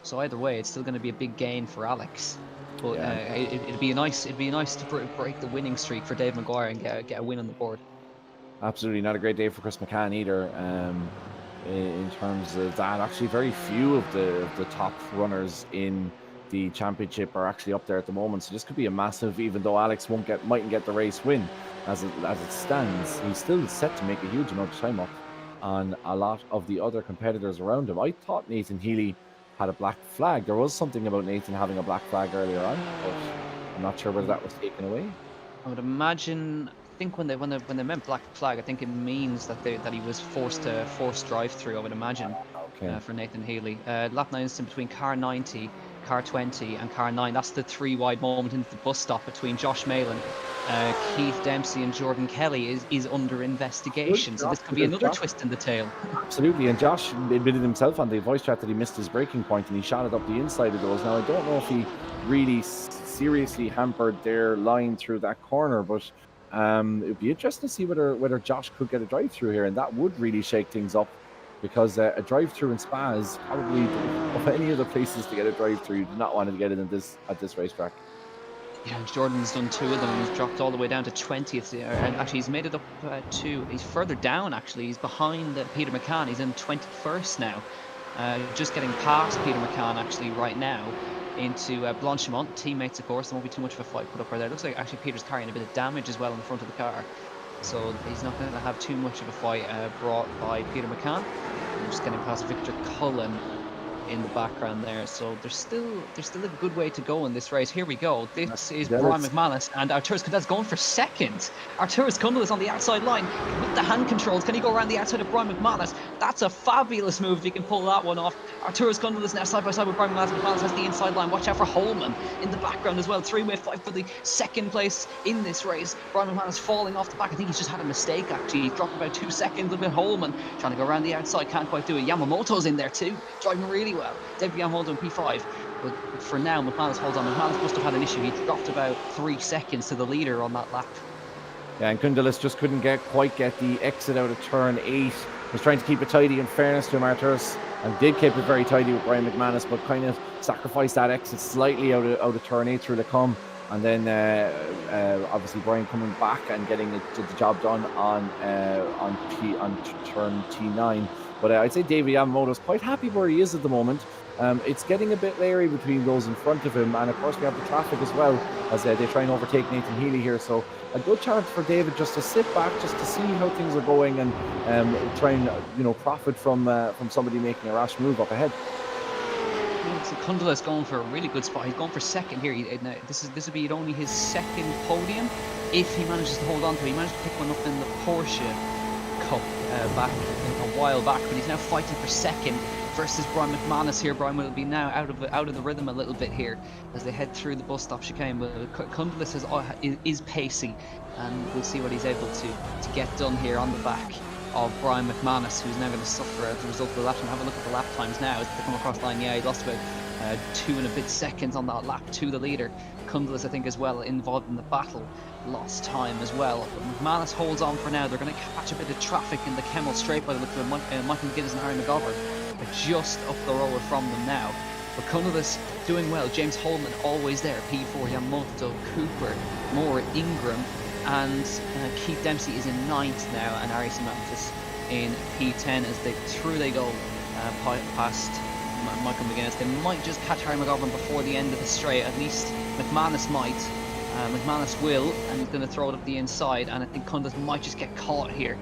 So either way, it's still going to be a big gain for Alex. But it'd be nice to break the winning streak for Dave Maguire and get a win on the board. Absolutely not a great day for Chris McCann either. In terms of that, actually very few of the top runners in the championship are actually up there at the moment, so this could be a massive, even though Alex mightn't get the race win as it stands, he's still set to make a huge amount of time up on a lot of the other competitors around him. I thought Nathan Healy had a black flag. There was something about Nathan having a black flag earlier on, but I'm not sure whether that was taken away. I would imagine, I think when they meant black flag, I think it means that he was forced drive through, I would imagine. For Nathan Healy. Lap 9 instant between car 90, car 20 and car 9. That's the 3 wide moment into the bus stop between Josh Malin, Keith Dempsey and Jordan Kelly is under investigation. So this could be another twist in the tail. Absolutely, and Josh admitted himself on the voice chat that he missed his braking point and he shot it up the inside of those. Now I don't know if he really seriously hampered their line through that corner, but it would be interesting to see whether Josh could get a drive through here, and that would really shake things up, because a drive through in Spa is probably, of any other places to get a drive through, you do not want to get it at this racetrack. Yeah, Jordan's done 2 of them. He's dropped all the way down to 20th, and actually he's made it up he's further down actually. He's behind Peter McCann. He's in 21st now, just getting past Peter McCann actually right now into Blanchimont. Teammates, of course. There won't be too much of a fight put up right there. It looks like actually Peter's carrying a bit of damage as well in the front of the car. so he's not going to have too much of a fight brought by Peter McCann. I'm just getting past Victor Cullen in the background there, so there's still a good way to go in this race. Here we go. This is Brian McManus, and Arturas Cundelis going for second. Arturas Cundelis on the outside line with the hand controls. Can he go around the outside of Brian McManus? That's a fabulous move if he can pull that one off. Arturas Cundelis now side by side with Brian McManus. McManus has the inside line. Watch out for Holman in the background as well. Three-way fight for the second place in this race. Brian McManus falling off the back. I think he's just had a mistake actually. He's dropped about 2 seconds. Look at Holman trying to go around the outside, can't quite do it. Yamamoto's in there too, driving really well. David Yamamoto in P5, but for now McManus holds on. McManus must have had an issue. He dropped about 3 seconds to the leader on that lap. Yeah, and Cundelis just couldn't quite get the exit out of turn 8. Was trying to keep it tidy in fairness to him, Arturas, and did keep it very tidy with Brian McManus, but kind of sacrificed that exit slightly out of turn 8 through the come. And then obviously Brian coming back and getting the job done on turn T9. But I'd say David Yamamoto's quite happy where he is at the moment. It's getting a bit leery between those in front of him, and of course we have the traffic as well as they try and overtake Nathan Healy here. So a good chance for David just to sit back, just to see how things are going, and try and profit from somebody making a rash move up ahead. So Cundelis going for a really good spot. He's going for second here. This would be only his second podium if he manages to hold on to it. He managed to pick one up in the Porsche Cup back a while back, but he's now fighting for second versus Brian McManus here. Brian will be now out of the rhythm a little bit here as they head through the bus stop chicane. But Cundelis is pacey, and we'll see what he's able to get done here on the back of Brian McManus, who's now going to suffer as a result of the lap. And have a look at the lap times now as they come across the line. Yeah, he lost about 2 and a bit seconds on that lap to the leader. Cundelis, I think, as well, involved in the battle, lost time as well. But McManus holds on for now. They're going to catch a bit of traffic in the Kemmel Straight by the look of it. Michael McGuinness and Harry McGovern are just up the road from them now. But Cundelis doing well. James Holman always there. P4, Yamamoto, Cooper, Moore, Ingram, and Keith Dempsey is in 9th now, and Ari Simantis in P10 as they go past Michael McGuinness. They might just catch Harry McGovern before the end of the straight. At least McManus might. McManus will, and he's going to throw it up the inside, and I think Cundelis might just get caught here.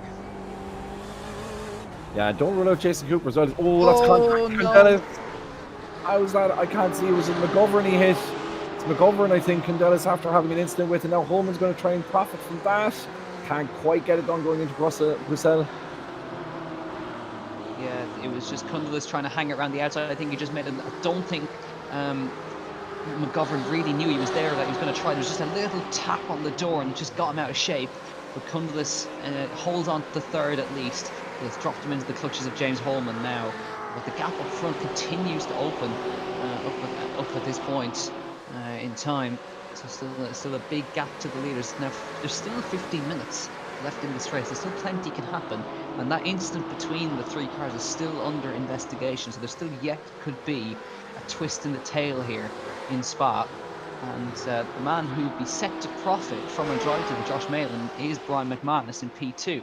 Yeah, don't rule out Jason Cooper as well. Oh, that's contact. No. How was that? I can't see. Was it McGovern he hit? It's McGovern, I think, Cundelis after having an incident with, and now Holman's going to try and profit from that. Can't quite get it done going into Brussels. Yeah, it was just Cundelis trying to hang it around the outside. I think he just made it. I don't think McGovern really knew he was there, that he was going to try. There was just a little tap on the door and it just got him out of shape. But Cundelis holds on to the third at least. It's dropped him into the clutches of James Holman now. But the gap up front continues to open up at this point in time. So still a big gap to the leaders. Now there's still 15 minutes left in this race. There's still plenty can happen, and that incident between the 3 cars is still under investigation. So there still yet could be a twist in the tail here in Spa. And the man who would be set to profit from a drive to the Josh Malin is Brian McManus in P2.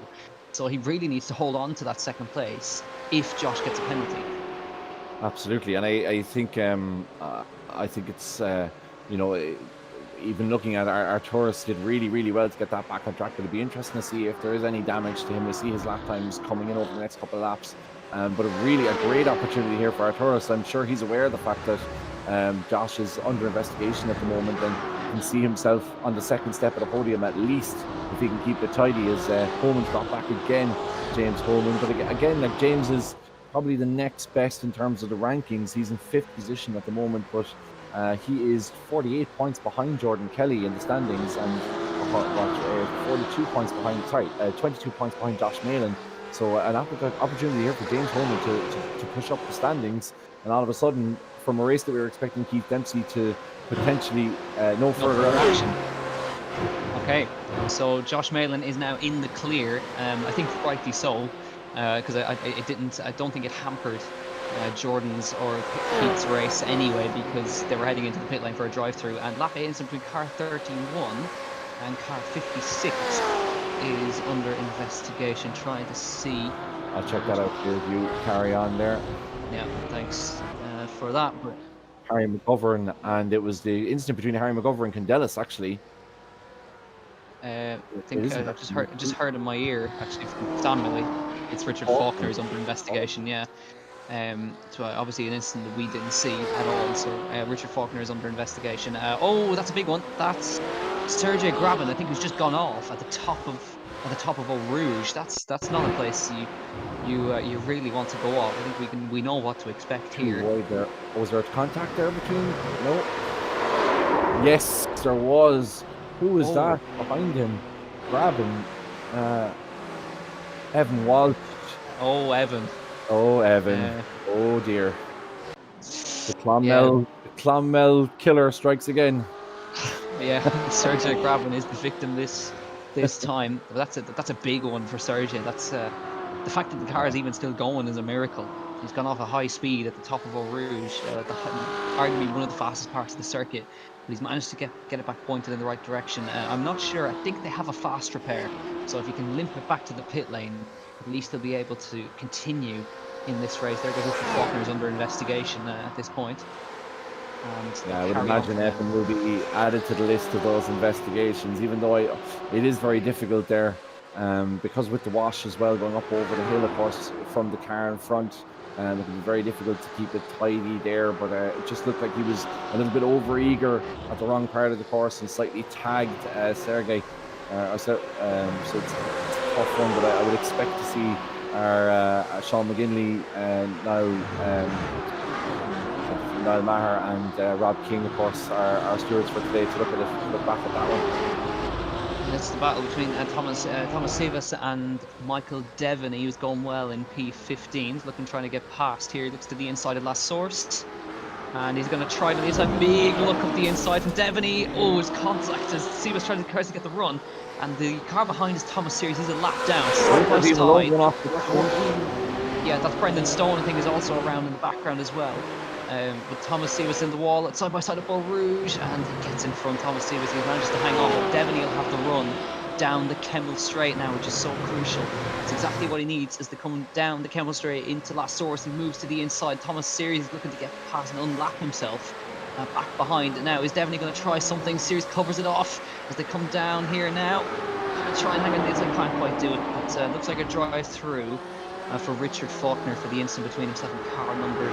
So he really needs to hold on to that second place if Josh gets a penalty. Absolutely, and I think it's even looking at Arturas did really well to get that back on track. It'll be interesting to see if there is any damage to him. We'll see his lap times coming in over the next couple of laps. But really a great opportunity here for Arturas. I'm sure he's aware of the fact that Josh is under investigation at the moment and can see himself on the second step of the podium at least if he can keep it tidy, as Holman's got back again, James Holman. But again, like, James is probably the next best in terms of the rankings. He's in 5th position at the moment, but he is 48 points behind Jordan Kelly in the standings, and 22 points behind Josh Malin. So an opportunity here for James Holman to push up the standings, and all of a sudden, from a race that we were expecting Keith Dempsey to potentially no further action. Okay, so Josh Malin is now in the clear. I think rightly so, because I don't think it hampered Jordan's or Keith's race anyway, because they were heading into the pit lane for a drive-through, and lap 8 between car 31 and car 56 is under investigation. Trying to see. I'll check that out here. You carry on there. Yeah, thanks for that. But Harry McGovern, and it was the incident between Harry McGovern and Cundelis, actually. I It think isn't I actually. just heard in my ear actually from Samuel. It's Richard Faulkner is under investigation. Yeah. So obviously an incident that we didn't see at all. So Richard Faulkner is under investigation. Oh, that's a big one. That's Sergey Grabin. I think who's just gone off at the top of Eau Rouge. That's not a place you really want to go off. I think we know what to expect Too here. wide there. Was there a contact there between? No. Yes, there was. Who was Oh, that behind him? Grabbing. Evan Walsh. oh, Evan. Oh, Evan. Uh, Oh dear. yeah, The Clonmel killer strikes again. yeah. Sergey Grabin is the victim this time. But that's a big one for Sergey. That's the fact that the car is even still going is a miracle. He's gone off a high speed at the top of Eau Rouge, arguably one of the fastest parts of the circuit. But he's managed to get it back pointed in the right direction. I'm not sure. I think they have a fast repair, so if he can limp it back to the pit lane, at least he'll be able to continue in this race. There goes Richard Faulkner, is under investigation at this point, and they'll Yeah, I would carry on imagine from there. Evan will be added to the list of those investigations, even though it is very difficult there, because with the wash as well going up over the hill, of course, from the car in front, it can be very difficult to keep it tidy there. But it just looked like he was a little bit over eager at the wrong part of the course and slightly tagged Sergey. So it's a tough one, but I would expect to see our Sean McGinley Niall Maher and Rob King, of course, are stewards for today to look back at that one. And it's the battle between Thomas Sivas and Michael Devon. He was going well in P15, trying to get past here. He looks to the inside of last source. And he's going to try, but he's a big look up the inside from Devony. Oh, his contact as Sivas tries to get the run. And the car behind is Thomas Series. He's a lap down, side by side. Yeah, that's Brendan Stone, I think, is also around in the background as well. But Thomas Sivas in the wall at side by side of Eau Rouge, and he gets in front. Thomas Sivas, he manages to hang on, but Devony will have the run down the Kemmel Straight now, which is so crucial. It's exactly what he needs as they come down the Kemmel Straight into last source. He moves to the inside. Thomas Series is looking to get past and unlap himself back behind. Now, is Devony going to try something? Series covers it off as they come down here now. Try and hang on the inside, can't quite do it, but looks like a drive through for Richard Faulkner for the incident between himself and car number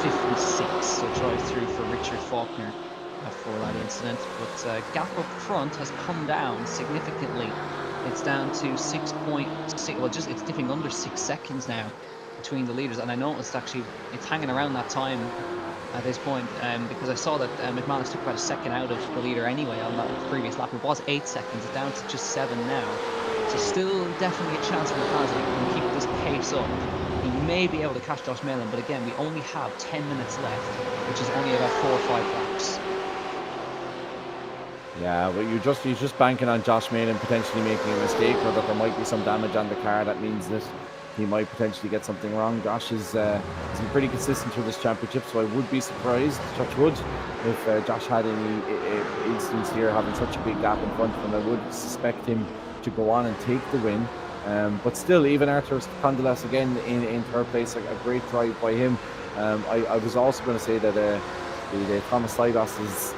56. So drive through for Richard Faulkner for that incident. But gap up front has come down significantly. It's down to 6.6. Well, it's dipping under 6 seconds now between the leaders, and I noticed actually it's hanging around that time at this point, because I saw that McManus took about a second out of the leader anyway on that previous lap. It was 8 seconds. It's down to just 7 now. So still definitely a chance for McManus if he can keep this pace up. He may be able to catch Josh Mellon, but again, we only have 10 minutes left, which is only about 4 or 5 laps. Yeah, but he's just banking on Josh Mellon potentially making a mistake, or that there might be some damage on the car that means that he might potentially get something wrong. Josh has been pretty consistent through this championship, so I would be surprised, touch wood, if Josh had any instance here having such a big gap in front of him. I would suspect him to go on and take the win. But still, even Arthur Condelas again in third place, a great drive by him. I was also going to say that the Thomas Sivas's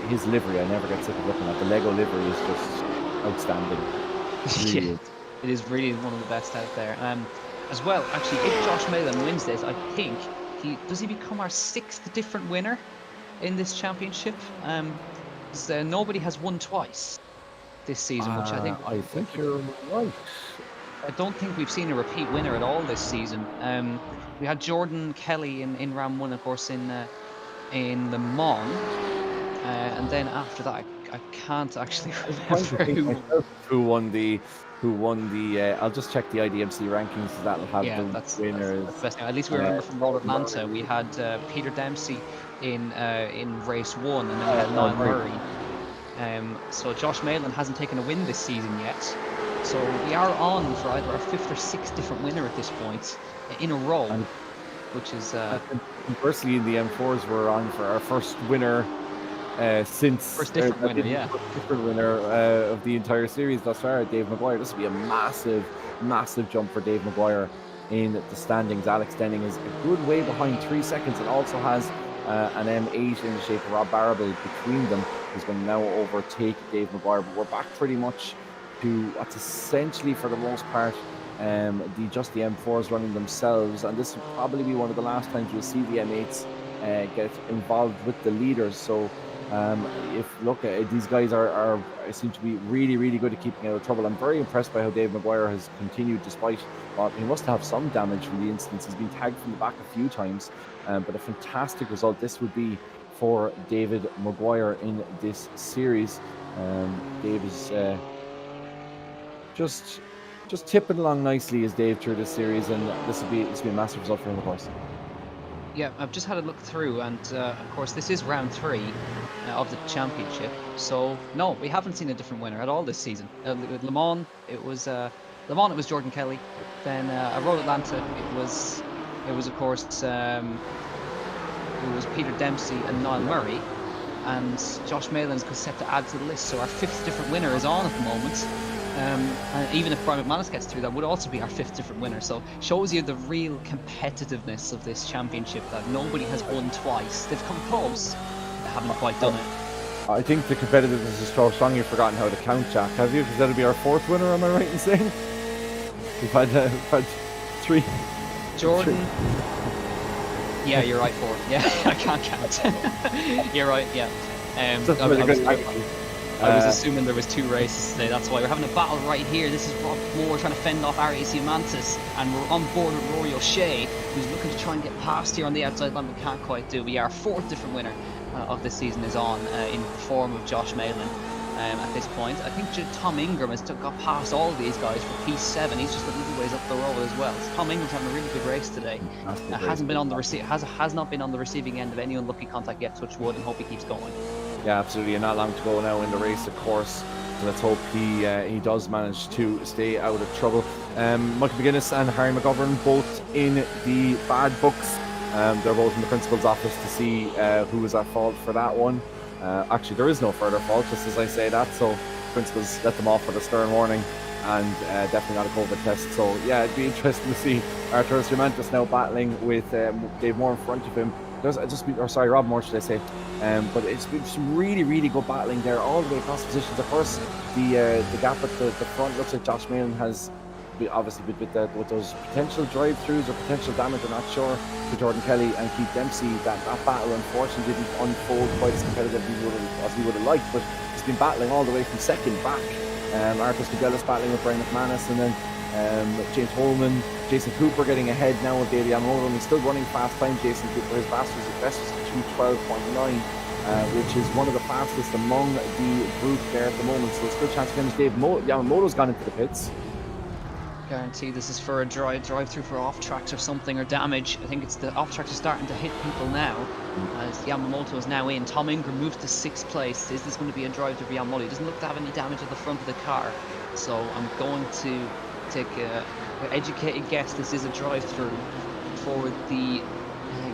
his livery, I never get sick of looking at. The Lego livery is just outstanding. Really Yeah, it is really one of the best out there. As well, actually, if Josh Mellon wins this, I think he become our 6th different winner in this championship. So nobody has won twice this season, which I think you're right. I don't think we've seen a repeat winner at all this season. We had Jordan Kelly in round 1, of course, in Le Mans, and then after that, I can't actually remember who won the. I'll just check the IDMC rankings. So that'll have the winners. That's the best thing. At least we remember from Road Atlanta, we had Peter Dempsey in race 1, and then we had Niall Murray. So Josh Mellon hasn't taken a win this season yet. So we are on for either our 5th or 6th different winner at this point in a row, which is. Conversely, in the M4s, we're on for our first winner since first different winner of the entire series thus far. Dave Maguire. This will be a massive jump for Dave Maguire in the standings. Alex Denning is a good way behind, 3 seconds, and also has and M8 in the shape of Rob Barrable between them, who's going to now overtake Dave Maguire. But we're back pretty much to what's essentially, for the most part, the M4s running themselves, and this will probably be one of the last times we'll see the M8s get involved with the leaders. So if look, these guys are seem to be really good at keeping out of trouble. I'm very impressed by how Dave Maguire has continued, despite he must have some damage from the incidents. He's been tagged from the back a few times, but a fantastic result this would be for David Maguire in this series. Dave is just tipping along nicely as Dave through this series, and this will be a massive result for him, of course. Yeah, I've just had a look through, and of course this is round 3 of the championship. So no, we haven't seen a different winner at all this season. With Le Mans, it was Jordan Kelly. Then at Road Atlanta, it was of course it was Peter Dempsey and Niall Murray, and Josh Malin's set to add to the list. So our 5th different winner is on at the moment. And even if Brian McManus gets through, that would also be our 5th different winner. So shows you the real competitiveness of this championship, that nobody has won twice. They've come close, but they haven't quite done it. I think the competitiveness is so strong you've forgotten how to count, Jack, have you? Because that'll be our 4th winner, am I right in saying? We've had 3. Jordan. 3. Yeah, you're right, 4. Yeah, I can't count. You're right, yeah. I was assuming there was 2 races today. That's why we're having a battle right here. This is Rob Moore trying to fend off Arias Mantis, and we're on board with Rory O'Shea, who's looking to try and get past here on the outside line, but can't quite do. But yeah, our 4th different winner of this season is on in the form of Josh Malin. At this point, I think Tom Ingram has got past all of these guys for P7. He's just a little ways up the road as well. So Tom Ingram's having a really good race today. Hasn't been on the has not been on the receiving end of any unlucky contact yet. Touch wood, and hope he keeps going. Yeah, absolutely, and not long to go now in the race, of course. So let's hope he does manage to stay out of trouble. Michael McGuinness and Harry McGovern both in the bad books. They're both in the principal's office to see who was at fault for that one. Actually, there is no further fault, just as I say that. So principals let them off with a stern warning, and definitely not a COVID test. So yeah, it'd be interesting to see Arturas Diamantis now battling with Dave Moore in front of him. Rob Moore, should I say? But it's been some really good battling there all the way across positions. Of course, the gap at the front looks like Josh Malin has obviously with those potential drive-throughs or potential damage. I'm not sure for Jordan Kelly and Keith Dempsey. That battle unfortunately didn't unfold quite as competitive as we would have liked. But he's been battling all the way from second back. Arthur Scadellis battling with Brian McManus, and then James Holman, Jason Cooper getting ahead now with David Yamamoto, and he's still running fast time. Jason Cooper, his best was 2:12.9, which is one of the fastest among the group there at the moment. So it's a good chance for him. Dave Yamamoto's gone into the pits. Guarantee this is for a drive-through for off-tracks or something, or damage. I think it's the off-tracks are starting to hit people now, as Yamamoto is now in. Tom Ingram moved to 6th place. Is this going to be a drive-through for Yamamoto? He doesn't look to have any damage at the front of the car, so I'm going to take an educated guess. This is a drive-through for the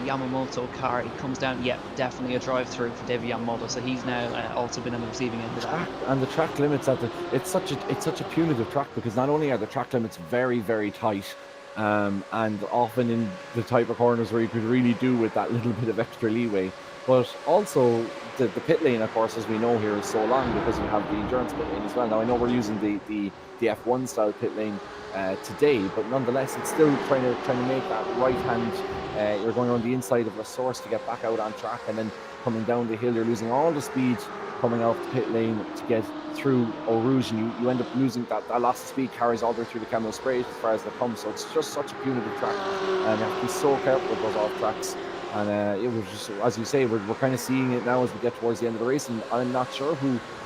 Yamamoto car. He comes down, yeah, definitely a drive-through for David Yamamoto. So he's now also been on the receiving end of that. And the track limits it's such a punitive track, because not only are the track limits very tight, and often in the type of corners where you could really do with that little bit of extra leeway, but also the pit lane, of course, as we know here, is so long because we have the endurance pit lane as well. Now I know we're using the F1 style pit lane today, but nonetheless it's still trying to make that right hand. You're going on the inside of a source to get back out on track, and then coming down the hill you're losing all the speed coming out the pit lane to get through Eau Rouge, and you end up losing that loss of speed carries all the way through the Camel Spray as far as they come. So it's just such a punitive track, and you have to be so careful with those off tracks. And it was just, as you say, we're kind of seeing it now as we get towards the end of the race, and I'm not sure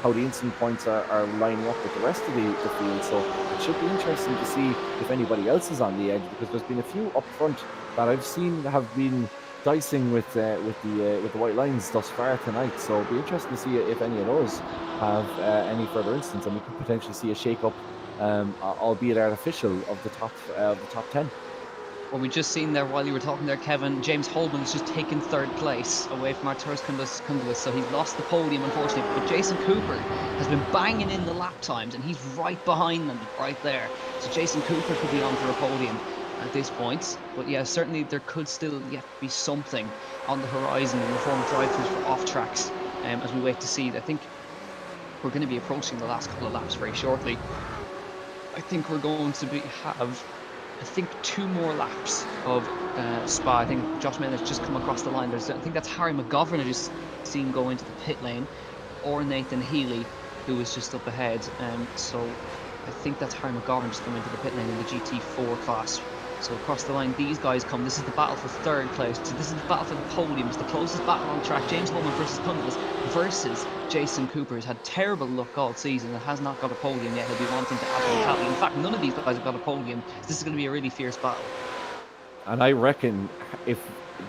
how the incident points are lining up with the rest of the field. So it should be interesting to see if anybody else is on the edge, because there's been a few up front that I've seen have been dicing with the white lines thus far tonight. So it'll be interesting to see if any of those have any further incidents, and we could potentially see a shake-up, albeit artificial, of the top 10. Well, we just seen there while you were talking there, Kevin, James Holman has just taken 3rd place away from Arturas Kundalus, so he's lost the podium, unfortunately. But Jason Cooper has been banging in the lap times, and he's right behind them, right there. So Jason Cooper could be on for a podium at this point. But yeah, certainly there could still yet be something on the horizon in the form of drive-throughs for off tracks as we wait to see. I think we're going to be approaching the last couple of laps very shortly. I think we're going to have 2 more laps of Spa. I think Josh Miller has just come across the line. I think that's Harry McGovern I just seen go into the pit lane, or Nathan Healy, who was just up ahead. So I think that's Harry McGovern just come into the pit lane in the GT4 class. So across the line, these guys come. This is the battle for 3rd place. So this is the battle for the podium. It's the closest battle on track. James Holman versus Cundless versus Jason Cooper, who's had terrible luck all season and has not got a podium yet. He'll be wanting to add one Cali. In fact, none of these guys have got a podium. So this is going to be a really fierce battle. And I reckon if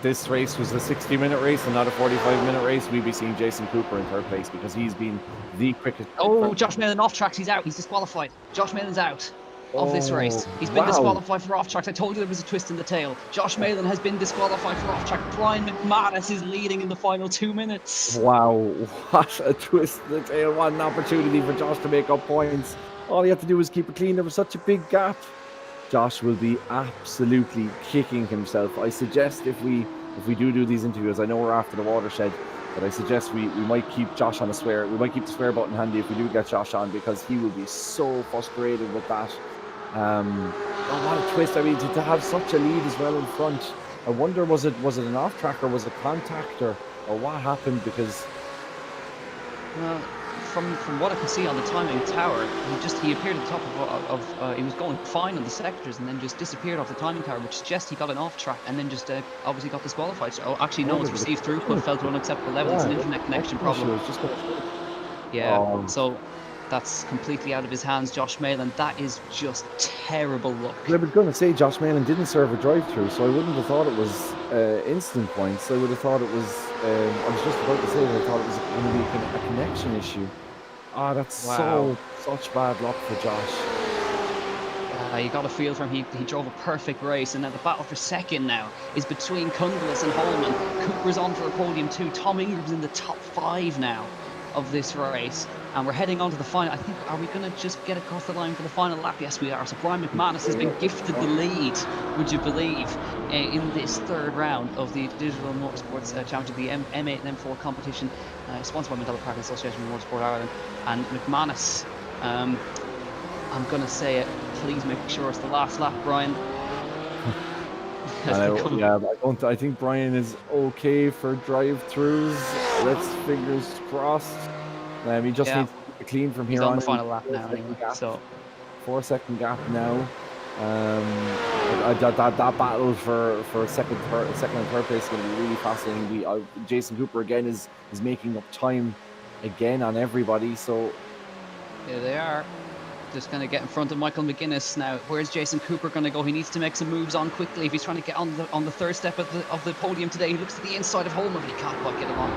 this race was a 60-minute race and not a 45-minute race, we'd be seeing Jason Cooper in 3rd place, because he's been the quickest. Oh, Josh Malin off tracks. He's out. He's disqualified. Josh Malin's out of this race. He's been disqualified for off tracks. I told you there was a twist in the tail. Josh Malin has been disqualified for off track. Brian McManus is leading in the final 2 minutes. Wow, what a twist in the tail. What an opportunity for Josh to make up points. All he had to do was keep it clean. There was such a big gap. Josh will be absolutely kicking himself. I suggest if we do these interviews, I know we're after the watershed, but I suggest we might keep Josh on a swear. We might keep the swear button handy if we do get Josh on, because he will be so frustrated with that. What a twist. I mean, to have such a lead as well in front. I wonder, was it an off track, or was it contact, or what happened? Because from what I can see on the timing tower, he appeared at the top of he was going fine on the sectors and then just disappeared off the timing tower, which suggests he got an off track and then just obviously got disqualified. So actually no one's received throughput, fell to unacceptable level. It's an internet connection problem. Yeah, so that's completely out of his hands, Josh Malin. That is just terrible luck. I was going to say Josh Malin didn't serve a drive-through, so I wouldn't have thought it was instant points. I would have thought it was, I was just about to say that I thought it was going to be a connection issue. That's such bad luck for Josh. You got a feel for him. He drove a perfect race, and now the battle for 2nd now is between Cundless and Holman. Cooper's on for a podium too. Tom Ingram's in the top 5 now of this race, and we're heading on to the final. I think, are we going to just get across the line for the final lap? Yes, we are. So Brian McManus has been gifted the lead, would you believe, in this 3rd round of the Digital-Motorsports Championship, the M8 and M4 competition, sponsored by Mondello Park in association with Motorsport Ireland. And McManus, I'm going to say it, please make sure it's the last lap, Brian. I think Brian is okay for drive-throughs. Let's fingers crossed. He just needs to keep it clean from here on. He's on the final lap now, anyway. So 4-second gap now. That battle for second and 3rd place is going to be really fascinating. Jason Cooper again is making up time again on everybody. So here they are. Just going to get in front of Michael McGuinness now. Where's Jason Cooper going to go? He needs to make some moves on quickly if he's trying to get on the 3rd step of the podium today. He looks to the inside of Holman, but he can't quite get along.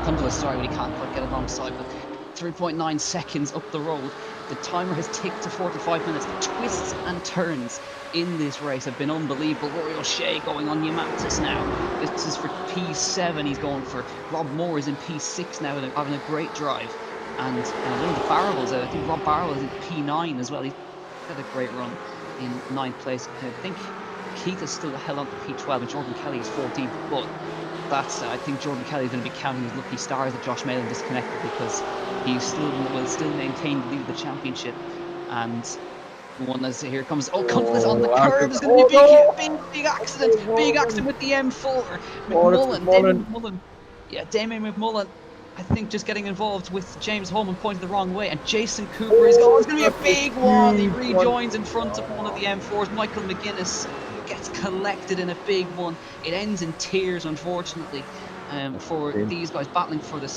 Cundless, but he can't quite get alongside. But 3.9 seconds up the road. The timer has ticked to 45 minutes. The twists and turns in this race have been unbelievable. Rory O'Shea going on Pneumatis now. This is for P7. He's going for Rob Moore is in P6 now, having a great drive. And one of the Barrels, I think Rob Barrel is in P9 as well. He's had a great run in 9th place. I think Keith is still held on to P12 and Jordan Kelly is 14th. But I think Jordan Kelly is going to be counting his lucky stars that Josh Malin disconnected, because he will still maintain the lead of the championship. And one as here comes Cundless on the curve. There's going to be a big accident. Big accident with the M4. Damien McMullen. Yeah, Damien McMullen, I think, just getting involved with James Holman, pointed the wrong way, and Jason Cooper is going. It's going to be a big one. He rejoins in front of one of the M4s. Michael McGuinness gets collected in a big one. It ends in tears, unfortunately, for these guys battling for the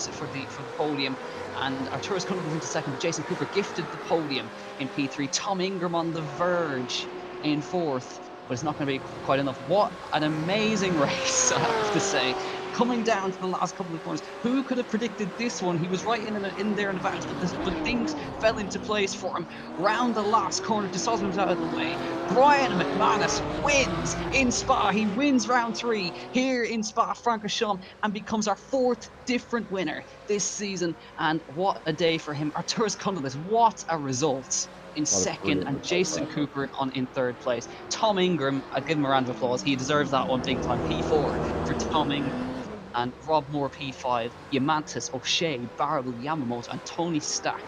podium. And Arturus Cundless into 2nd, but Jason Cooper gifted the podium in P3. Tom Ingram on the verge in 4th, but it's not going to be quite enough. What an amazing race, I have to say. Coming down to the last couple of corners. Who could have predicted this one? He was right in there in advance, but things fell into place for him. Round the last corner, DeSosman's out of the way. Brian McManus wins in Spa. He wins round 3 here in Spa Francorchamps and becomes our 4th different winner this season. And what a day for him. Arturus Cundless, what a result. in What a second, brilliant and result for Jason that. Cooper in third place. Tom Ingram, I'd give him a round of applause. He deserves that one big time. P4 for Tom Ingram. And Rob Moore P5, Yamantis, O'Shea, Barable, Yamamoto, and Tony Stack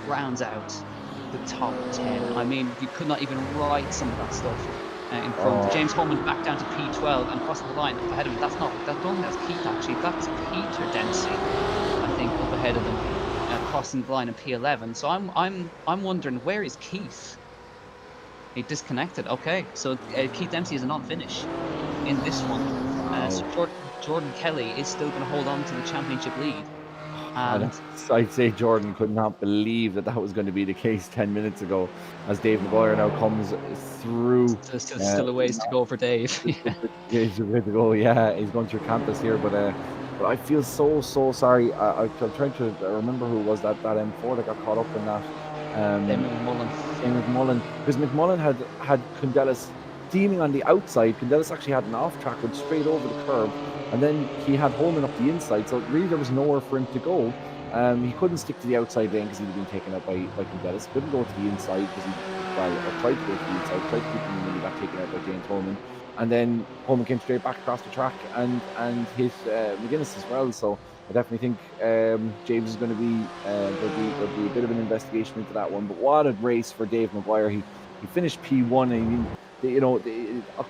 rounds out the top 10. I mean, you could not even write some of that stuff in front. Oh, James Holman back down to P12 and crossing the line up ahead of him. That's not, I don't think that's Keith actually. That's Peter Dempsey, I think, up ahead of them, crossing the line in P11. So I'm wondering, where is Keith? He disconnected. Okay, so Keith Dempsey is a non-finish in this one. So wow. Jordan Kelly is still going to hold on to the championship lead. And And I'd say Jordan could not believe that that was going to be the case 10 minutes ago, as Dave Maguire now comes through. still a ways to go for Dave. Yeah. He's ready to go. Yeah, he's going through campus here, but I feel so sorry. I'm trying to remember who was that M4 that got caught up in that. Um, Damon McMullen. McMullen, because McMullen had Cundelis steaming on the outside. Cundelis actually had an off track, went straight over the curb, and then he had Holman up the inside. So really, there was nowhere for him to go. He couldn't stick to the outside lane because he'd been taken out by Cundelis. He couldn't go to the inside because or tried to go to the inside, tried to keep him when he got taken out by James Holman. And then Holman came straight back across the track and hit McGuinness as well. So I definitely think James is going to be there'll be a bit of an investigation into that one. But what a race for Dave Maguire! He finished P1. I mean,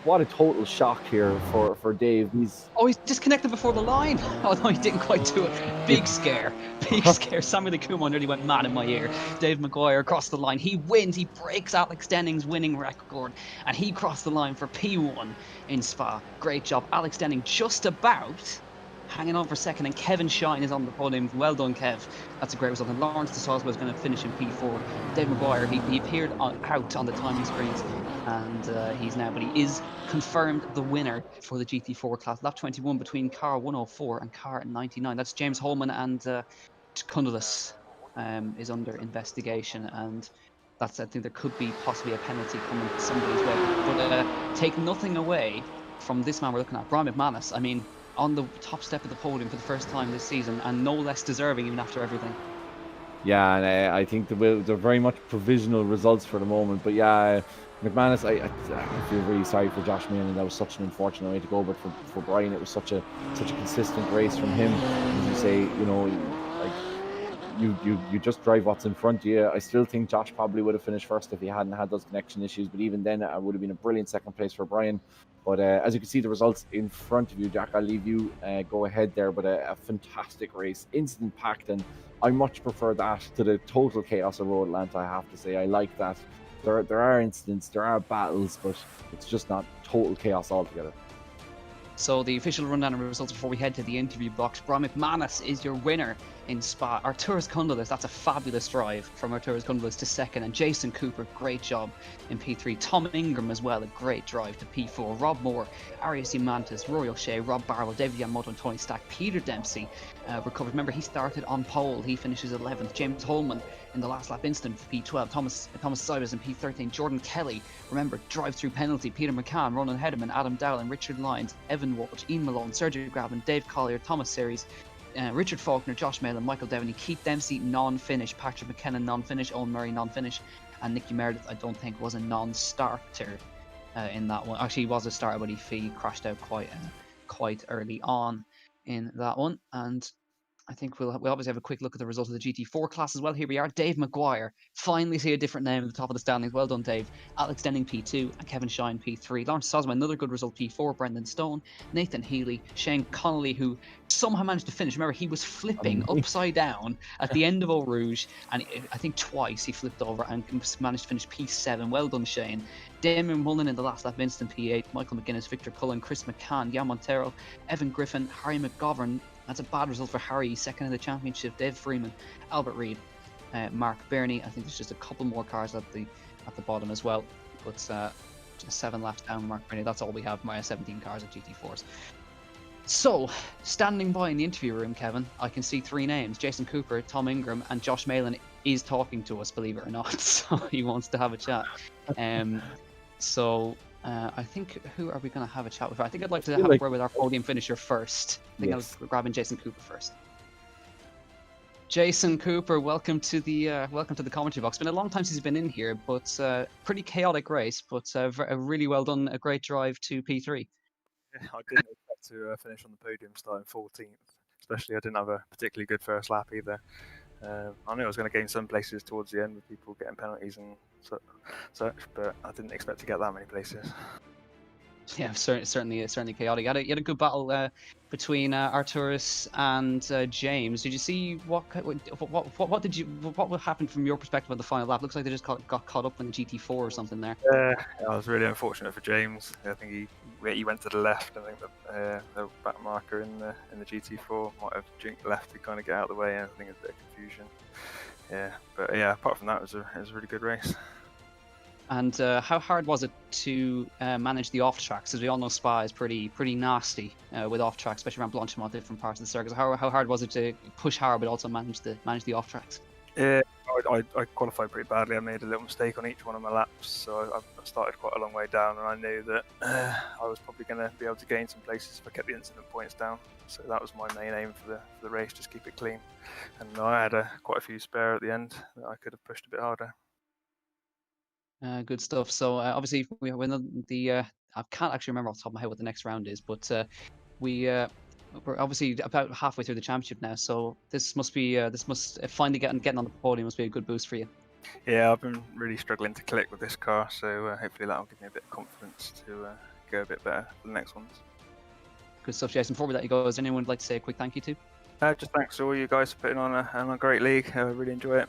what a total shock here for Dave. He's Oh, he's disconnected before the line. Oh no, he didn't quite do it. Big scare. Big scare. Samuel Akumo nearly went mad in my ear. Dave Maguire crossed the line. He wins. He breaks Alex Denning's winning record. And he crossed the line for P1 in Spa. Great job. Alex Denning just about hanging on for second. And Kevin Shine is on the podium. Well done, Kev. That's a great result. And Lawrence de Salzburg is going to finish in P4. Dave Maguire, he appeared out on the timing screens. And but he is confirmed the winner for the GT4 class. Lap 21 between car 104 and car 99. That's James Holman, and Cundelis is under investigation. And I think there could be possibly a penalty coming somebody's way. But take nothing away from this man we're looking at, Brian McManus. I mean, on the top step of the podium for the first time this season, and no less deserving even after everything. Yeah, and I think they're very much provisional results for the moment. But yeah, McManus, I feel really sorry for Josh Main, and that was such an unfortunate way to go. But for Brian, it was such a consistent race from him. As you say, like you just drive what's in front of you. I still think Josh probably would have finished first if he hadn't had those connection issues. But even then, it would have been a brilliant second place for Brian. But as you can see, the results in front of you, Jack, I'll leave you go ahead there. But a fantastic race, instant packed, and I much prefer that to the total chaos of Road Atlanta, I have to say. I like that. There are incidents, there are battles, but it's just not total chaos altogether. So the official rundown of results before we head to the interview box. Brian McManus is your winner in Spa. Arturas Cundelis, that's a fabulous drive from Arturas Cundelis to second. And Jason Cooper, great job in P3. Tom Ingram as well, a great drive to P4. Rob Moore, Arias Mantis, Rory O'Shea, Rob Barwell, David Yamamoto and Tony Stack. Peter Dempsey recovered. Remember, he started on pole. He finishes 11th. James Holman in the last lap instant for P12. Thomas Cybers in P13. Jordan Kelly, remember, drive-through penalty. Peter McCann, Ronan Hedeman, Adam Dowling, Richard Lyons, Evan Walsh, Ian Malone, Sergio Grabban, Dave Collier, Thomas Series, Richard Faulkner, Josh Malin, Michael Devaney, Keith Dempsey, non-finish, Patrick McKenna, non-finish, Owen Murray, non-finish, and Nicky Meredith, I don't think, was a non-starter in that one. Actually, he was a starter, but he crashed out quite early on in that one. And I think we'll obviously have a quick look at the result of the GT4 class as well. Here we are. Dave Maguire. Finally see a different name at the top of the standings. Well done, Dave. Alex Denning P2 and Kevin Shine P3. Lawrence Sosman, another good result, P4. Brendan Stone, Nathan Healy, Shane Connolly, who somehow managed to finish. Remember, he was flipping upside down at the end of Eau Rouge, and I think twice he flipped over and managed to finish P7. Well done, Shane. Damien Mullen in the last lap instant P8. Michael McGuinness, Victor Cullen, Chris McCann, Jan Montero, Evan Griffin, Harry McGovern. That's a bad result for Harry, second in the championship. Dave Freeman, Albert Reid, Mark Burney. I think there's just a couple more cars at the bottom as well. But just 7 laps down, Mark Burney. That's all we have. 17 cars at GT4s. So, standing by in the interview room, Kevin, I can see 3 names: Jason Cooper, Tom Ingram, and Josh Malin is talking to us, believe it or not. So he wants to have a chat. I think, who are we going to have a chat with? I think I'd like to have a word with our podium finisher first. I think I was grabbing Jason Cooper first. Jason Cooper, welcome to the commentary box. It's been a long time since he's been in here, but pretty chaotic race, but really well done. A great drive to P3. Yeah, I didn't expect to finish on the podium starting 14th. Especially, I didn't have a particularly good first lap either. I knew I was going to gain some places towards the end with people getting penalties and such, but I didn't expect to get that many places. Yeah, certainly chaotic. You had a good battle between Arturus and James. Did you see what happened from your perspective on the final lap? Looks like they just got caught up in the GT4 or something there. I was really unfortunate for James. I think he went to the left. I think the back marker in the GT4 might have jinked left to kind of get out of the way. And I think it's a bit of confusion. Yeah, but yeah, apart from that, it was a really good race. And how hard was it to manage the off tracks? As we all know, Spa is pretty nasty with off tracks, especially around Blanchimont, different parts of the circuit. How hard was it to push hard but also manage the off tracks? Yeah, I qualified pretty badly. I made a little mistake on each one of my laps, so I started quite a long way down, and I knew that I was probably going to be able to gain some places if I kept the incident points down. So that was my main aim for the race, just keep it clean. And I had quite a few spare at the end that I could have pushed a bit harder. Good stuff. So obviously we're I can't actually remember off the top of my head what the next round is, but we're obviously about halfway through the championship now. So this must finally getting on the podium must be a good boost for you. Yeah, I've been really struggling to click with this car, so hopefully that'll give me a bit of confidence to go a bit better for the next ones. Good stuff, Jason. Before we let you go, is there anyone would like to say a quick thank you to? Just thanks to all you guys for putting on a great league. I really enjoy it.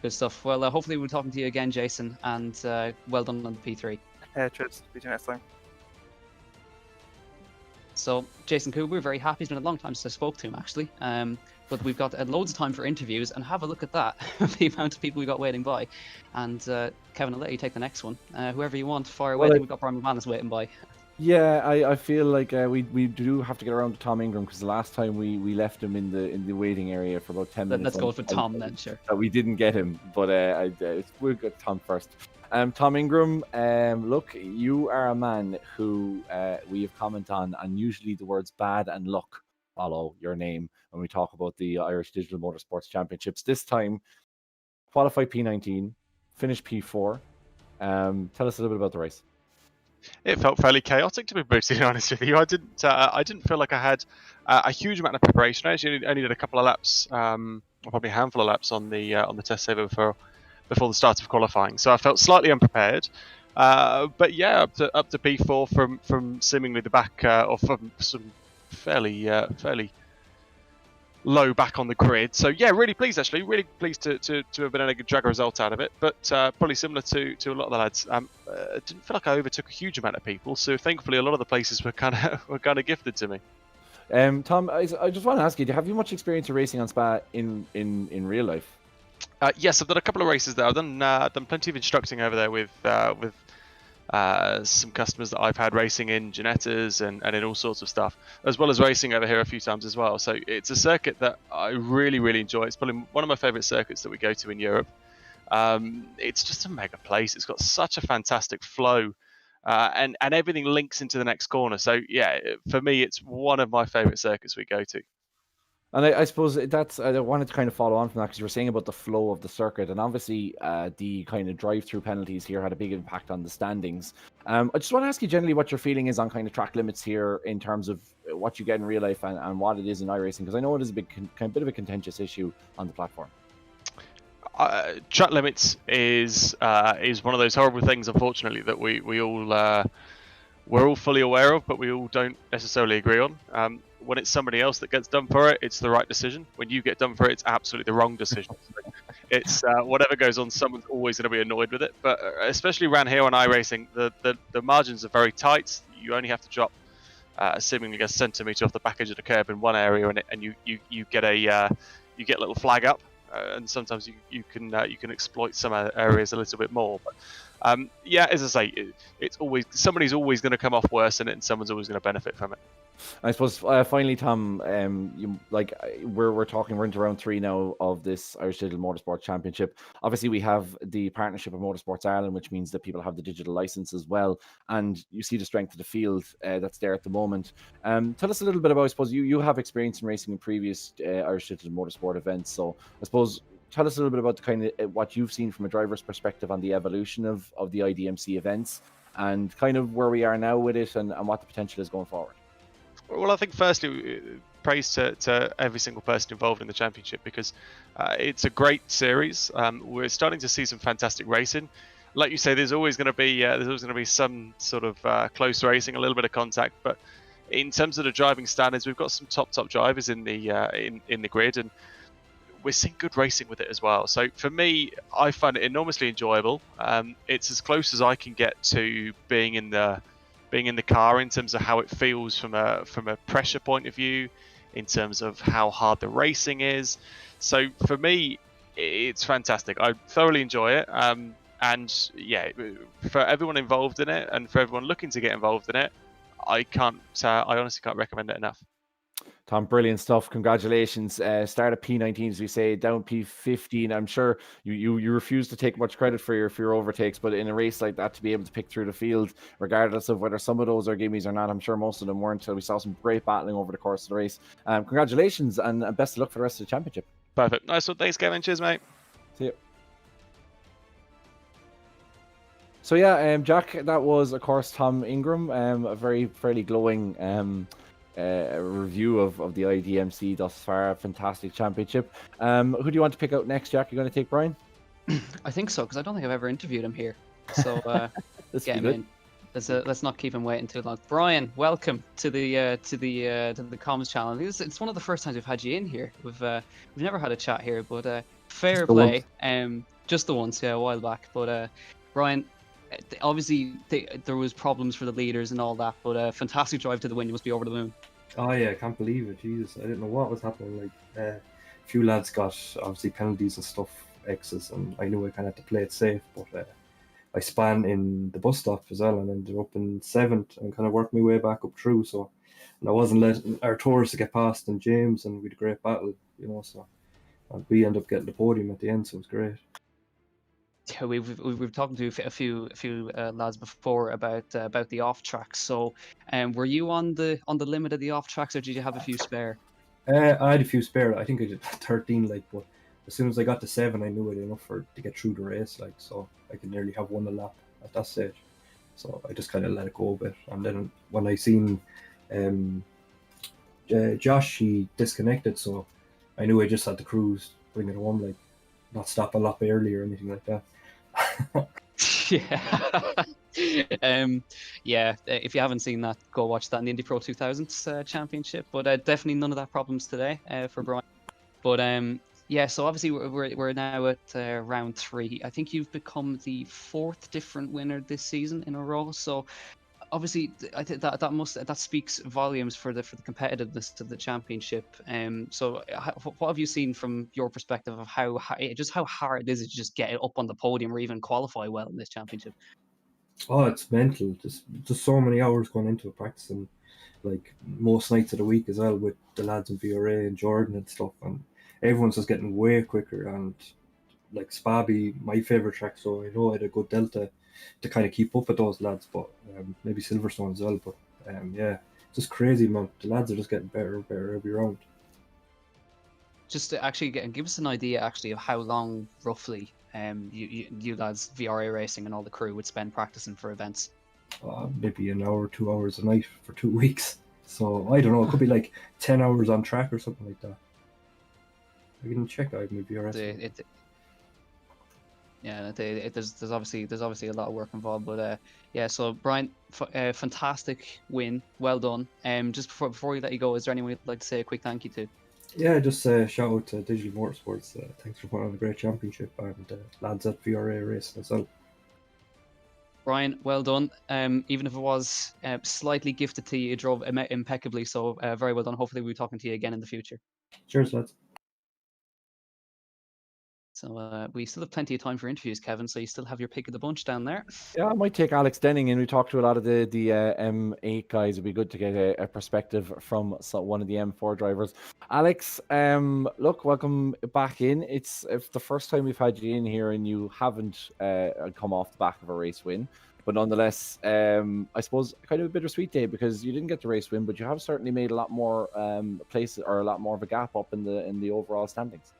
Good stuff. Well, hopefully we'll be talking to you again, Jason, and well done on the P3. Yeah, cheers. See you next time. So, Jason Cooper, we're very happy. It's been a long time since I spoke to him, actually. But we've got loads of time for interviews, and have a look at that, the amount of people we got waiting by. And Kevin, I'll let you take the next one. Whoever you want, fire away. We've got Brian McManus waiting by. Yeah, I feel like we do have to get around to Tom Ingram, because the last time we left him in the waiting area for about 10 minutes. Let's go for Tom then, sure. We didn't get him, but we'll get Tom first. Tom Ingram, look, you are a man who we have commented on, and usually the words bad and luck follow your name when we talk about the Irish Digital Motorsports Championships. This time, qualified P19, finished P4. Tell us a little bit about the race. It felt fairly chaotic, to be brutally honest with you. I didn't feel like I had a huge amount of preparation. I actually only did a couple of laps, probably a handful of laps on the test saver before the start of qualifying. So I felt slightly unprepared. But yeah, up to P4 from seemingly the back, or from some fairly low back on the grid. So yeah, really pleased actually. Really pleased to have been able to drag a result out of it. But probably similar to a lot of the lads, didn't feel like I overtook a huge amount of people. So thankfully, a lot of the places were kind of gifted to me. Tom, I just want to ask you: have you much experience of racing on Spa in real life? Yes, I've done a couple of races there. I've done plenty of instructing over there with some customers that I've had racing in Ginettas and in all sorts of stuff, as well as racing over here a few times as well. So it's a circuit that I really, really enjoy. It's probably one of my favourite circuits that we go to in Europe. It's just a mega place. It's got such a fantastic flow, and everything links into the next corner. So yeah, for me, it's one of my favourite circuits we go to. And I suppose I wanted to kind of follow on from that, because you were saying about the flow of the circuit, and obviously the kind of drive-through penalties here had a big impact on the standings. I just want to ask you generally what your feeling is on kind of track limits here in terms of what you get in real life and what it is in iRacing, because I know it is a bit of a contentious issue on the platform. Track limits is one of those horrible things, unfortunately, that we're all fully aware of, but we all don't necessarily agree on. When it's somebody else that gets done for it, it's the right decision. When you get done for it, it's absolutely the wrong decision. It's whatever goes on, someone's always going to be annoyed with it. But especially around here on iRacing, the margins are very tight. You only have to drop seemingly a centimetre off the back edge of the curb in one area, and you get a little flag up. And sometimes you can exploit some areas a little bit more. But yeah, as I say, it's always somebody's always going to come off worse in it, and someone's always going to benefit from it. I suppose finally, Tom, we're into round 3 now of this Irish Digital Motorsport Championship. Obviously, we have the partnership of Motorsports Ireland, which means that people have the digital license as well, and you see the strength of the field that's there at the moment. Tell us a little bit about, I suppose, you have experience in racing in previous Irish Digital Motorsport events, so I suppose tell us a little bit about the kind of what you've seen from a driver's perspective on the evolution of the IDMC events and kind of where we are now with it and what the potential is going forward. Well, I think firstly, praise to every single person involved in the championship because it's a great series. We're starting to see some fantastic racing. Like you say, there's always going to be some sort of close racing, a little bit of contact. But in terms of the driving standards, we've got some top drivers in the in the grid, and we're seeing good racing with it as well. So for me, I find it enormously enjoyable. It's as close as I can get to being in the car in terms of how it feels from a pressure point of view, in terms of how hard the racing is. So for me, it's fantastic. I thoroughly enjoy it. And yeah, for everyone involved in it and for everyone looking to get involved in it, I honestly can't recommend it enough. Tom, brilliant stuff. Congratulations. Start at P19, as we say, down P15. I'm sure you refuse to take much credit for your overtakes, but in a race like that, to be able to pick through the field, regardless of whether some of those are gimmies or not, I'm sure most of them weren't. So we saw some great battling over the course of the race. Congratulations and best of luck for the rest of the championship. Perfect. Nice one. Thanks, Kevin. Cheers, mate. See you. So yeah, Jack, that was, of course, Tom Ingram. A fairly glowing review of the IDMC thus far. Fantastic championship. Who do you want to pick out next, Jack? You're going to take Brian? I think so, because I don't think I've ever interviewed him here. So get him in. Let's not keep him waiting too long. Brian, welcome to the comms channel. It's one of the first times we've had you in here. We've never had a chat here, but fair play. Just the once, a while back. But Brian, obviously there was problems for the leaders and all that, but fantastic drive to the win. You must be over the moon. Oh yeah, I can't believe it. Jesus, I didn't know what was happening. Like a few lads got obviously penalties and stuff, X's, and I knew I kind of had to play it safe, but I span in the bus stop as well and ended up in 7th and kind of worked my way back up through. So, and I wasn't letting our tours to get past and James, and we had a great battle, so and we ended up getting the podium at the end, so it was great. Yeah, we've talked to a few lads before about the off tracks. So, were you on the limit of the off tracks, or did you have a few spare? I had a few spare. I think I did 13, but as soon as I got to 7, I knew it enough to get through the race, so I could nearly have won a lap at that stage. So I just kind of let it go a bit, and then when I seen Josh, he disconnected, so I knew I just had to cruise, bring it home, not stop a lap early or anything like that. Yeah. If you haven't seen that, go watch that in the Indy Pro 2000s championship. But definitely none of that problems today for Brian. But yeah, so obviously we're now at round 3. I think you've become the 4th different winner this season in a row. So obviously, I think that speaks volumes for the competitiveness of the championship. So what have you seen from your perspective of how hard is it to just get up on the podium or even qualify well in this championship? Oh, it's mental. Just so many hours going into it, practicing most nights of the week as well with the lads in VRA and Jordan and stuff, and everyone's just getting way quicker. And Spa be my favourite track, so I know I had a good delta to kind of keep up with those lads, but maybe Silverstone as well. But yeah, just crazy, man. The lads are just getting better and better every round. Just to actually give us an idea of how long roughly you lads, VRA racing and all the crew, would spend practicing for events. Maybe an hour, 2 hours a night for 2 weeks. So I don't know. It could be 10 hours on track or something like that. I can check out my VRS. There's obviously a lot of work involved, but yeah. So Brian, fantastic win, well done. Just before we let you go, is there anyone you'd like to say a quick thank you to? Yeah, just shout out to Digital-Motorsports. Thanks for putting on a great championship, and lads at VRA racing as well. Brian, well done. Even if it was slightly gifted to you, you drove impeccably. So very well done. Hopefully we'll be talking to you again in the future. Cheers, lads. So we still have plenty of time for interviews, Kevin. So you still have your pick of the bunch down there. Yeah, I might take Alex Denning in. We talked to a lot of the M8 guys. It'd be good to get a perspective from one of the M4 drivers. Alex, look, welcome back in. It's the first time we've had you in here, and you haven't come off the back of a race win. But nonetheless, I suppose kind of a bittersweet day because you didn't get the race win, but you have certainly made a lot more places or a lot more of a gap up in the overall standings.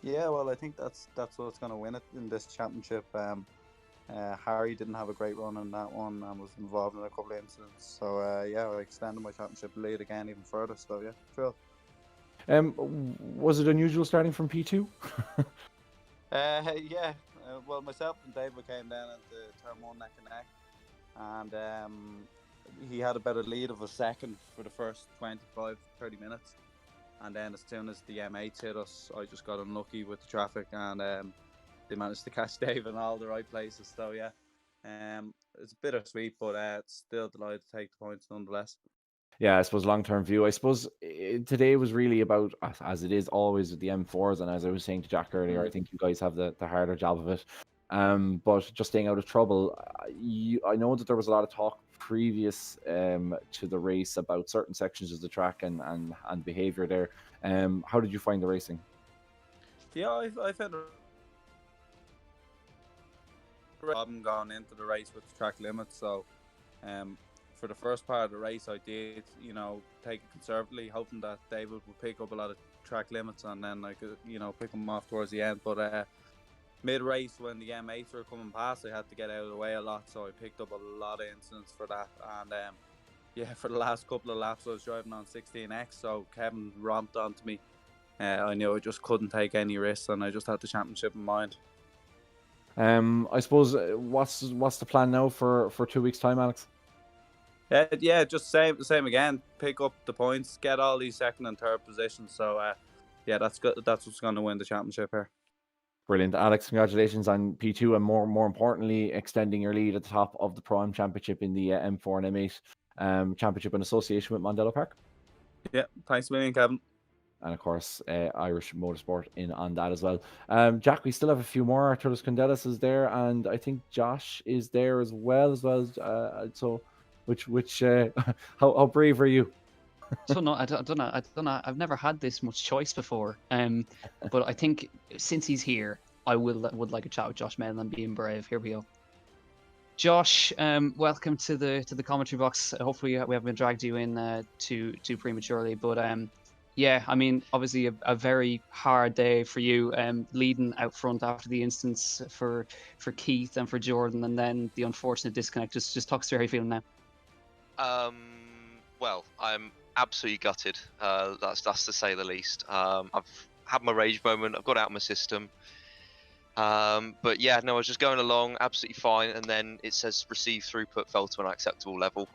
Yeah, well, I think that's what's going to win it in this championship. Harry didn't have a great run in that one and was involved in a couple of incidents. So yeah, I extended my championship lead again even further. So yeah, thrilled. Was it unusual starting from P2? Yeah. Well, myself and David came down into turn 1 neck and neck, and he had a better lead of a second for the first 25-30 minutes. And then as soon as the M8s hit us, I just got unlucky with the traffic, and they managed to catch Dave in all the right places. So yeah, it's bittersweet, but it's still delighted to take the points nonetheless. Yeah, I suppose long-term view. I suppose today was really about, as it is always with the M4s, and as I was saying to Jack earlier, I think you guys have the harder job of it. But just staying out of trouble, I know that there was a lot of talk previous to the race about certain sections of the track and behaviour there. How did you find the racing? Yeah, I found a problem going into the race with the track limits. So for the first part of the race, I did, take it conservatively, hoping that David would pick up a lot of track limits, and then I could, pick them off towards the end. But mid-race, when the M8s were coming past, I had to get out of the way a lot, so I picked up a lot of incidents for that. And yeah, for the last couple of laps, I was driving on 16X, so Kevin romped onto me. I knew I just couldn't take any risks, and I just had the championship in mind. I suppose what's the plan now for 2 weeks' time, Alex? Yeah, just same again. Pick up the points, get all these second and third positions. So yeah, that's good. That's what's going to win the championship here. Brilliant, Alex. Congratulations on P2, and more importantly, extending your lead at the top of the Pro-Am Championship in the M4 and M8 Championship in association with Mondello Park. Yeah, thanks a million, Kevin. And of course, Irish Motorsport in on that as well. Jack, we still have a few more. Arturos Condelis is there, and I think Josh is there as well. So, which how brave are you? So no, I don't know. I've never had this much choice before. But I think since he's here, I would like a chat with Josh Mellon and being brave. Here we go. Josh, welcome to the commentary box. Hopefully we haven't dragged you in too prematurely, but yeah, I mean, obviously a very hard day for you, leading out front after the instance for Keith and for Jordan, and then the unfortunate disconnect. Just talk us through how you're feeling now. Well, I'm absolutely gutted. That's to say the least. I've had my rage moment. I've got it out of my system. But yeah, no, I was just going along absolutely fine, and then it says receive throughput fell to an acceptable level.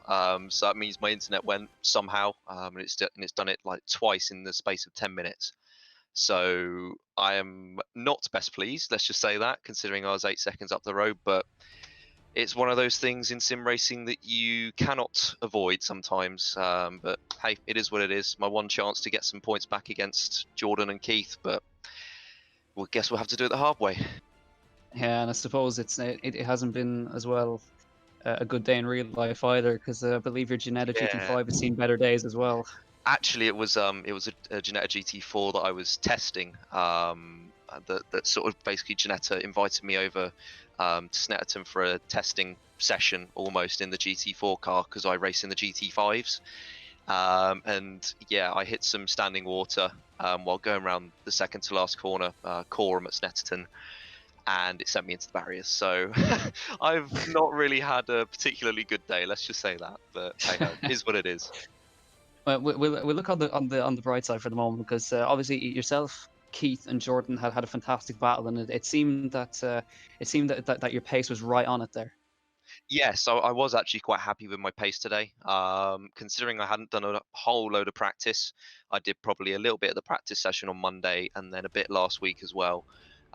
So that means my internet went somehow, and it's done it like twice in the space of 10 minutes. So I am not best pleased. Let's just say that, considering I was 8 seconds up the road. But it's one of those things in sim racing that you cannot avoid sometimes. But hey, it is what it is. My one chance to get some points back against Jordan and Keith, but well, guess we'll have to do it the hard way. Yeah, and I suppose it hasn't been as well a good day in real life either, because I believe your Ginetta GT5 has seen better days as well. Actually, it was a Ginetta GT4 that I was testing. That sort of basically Ginetta invited me over to Snetterton for a testing session almost in the GT4 car because I race in the GT5s. And yeah, I hit some standing water while going around the second to last corner, Coram at Snetterton, and it sent me into the barriers. So I've not really had a particularly good day, let's just say that. But hey, it is what it is. Well, we'll look on the bright side for the moment, because obviously yourself, Keith, and Jordan had a fantastic battle, and it seemed that your pace was right on it there. Yeah, so I was actually quite happy with my pace today. Considering I hadn't done a whole load of practice, I did probably a little bit of the practice session on Monday and then a bit last week as well.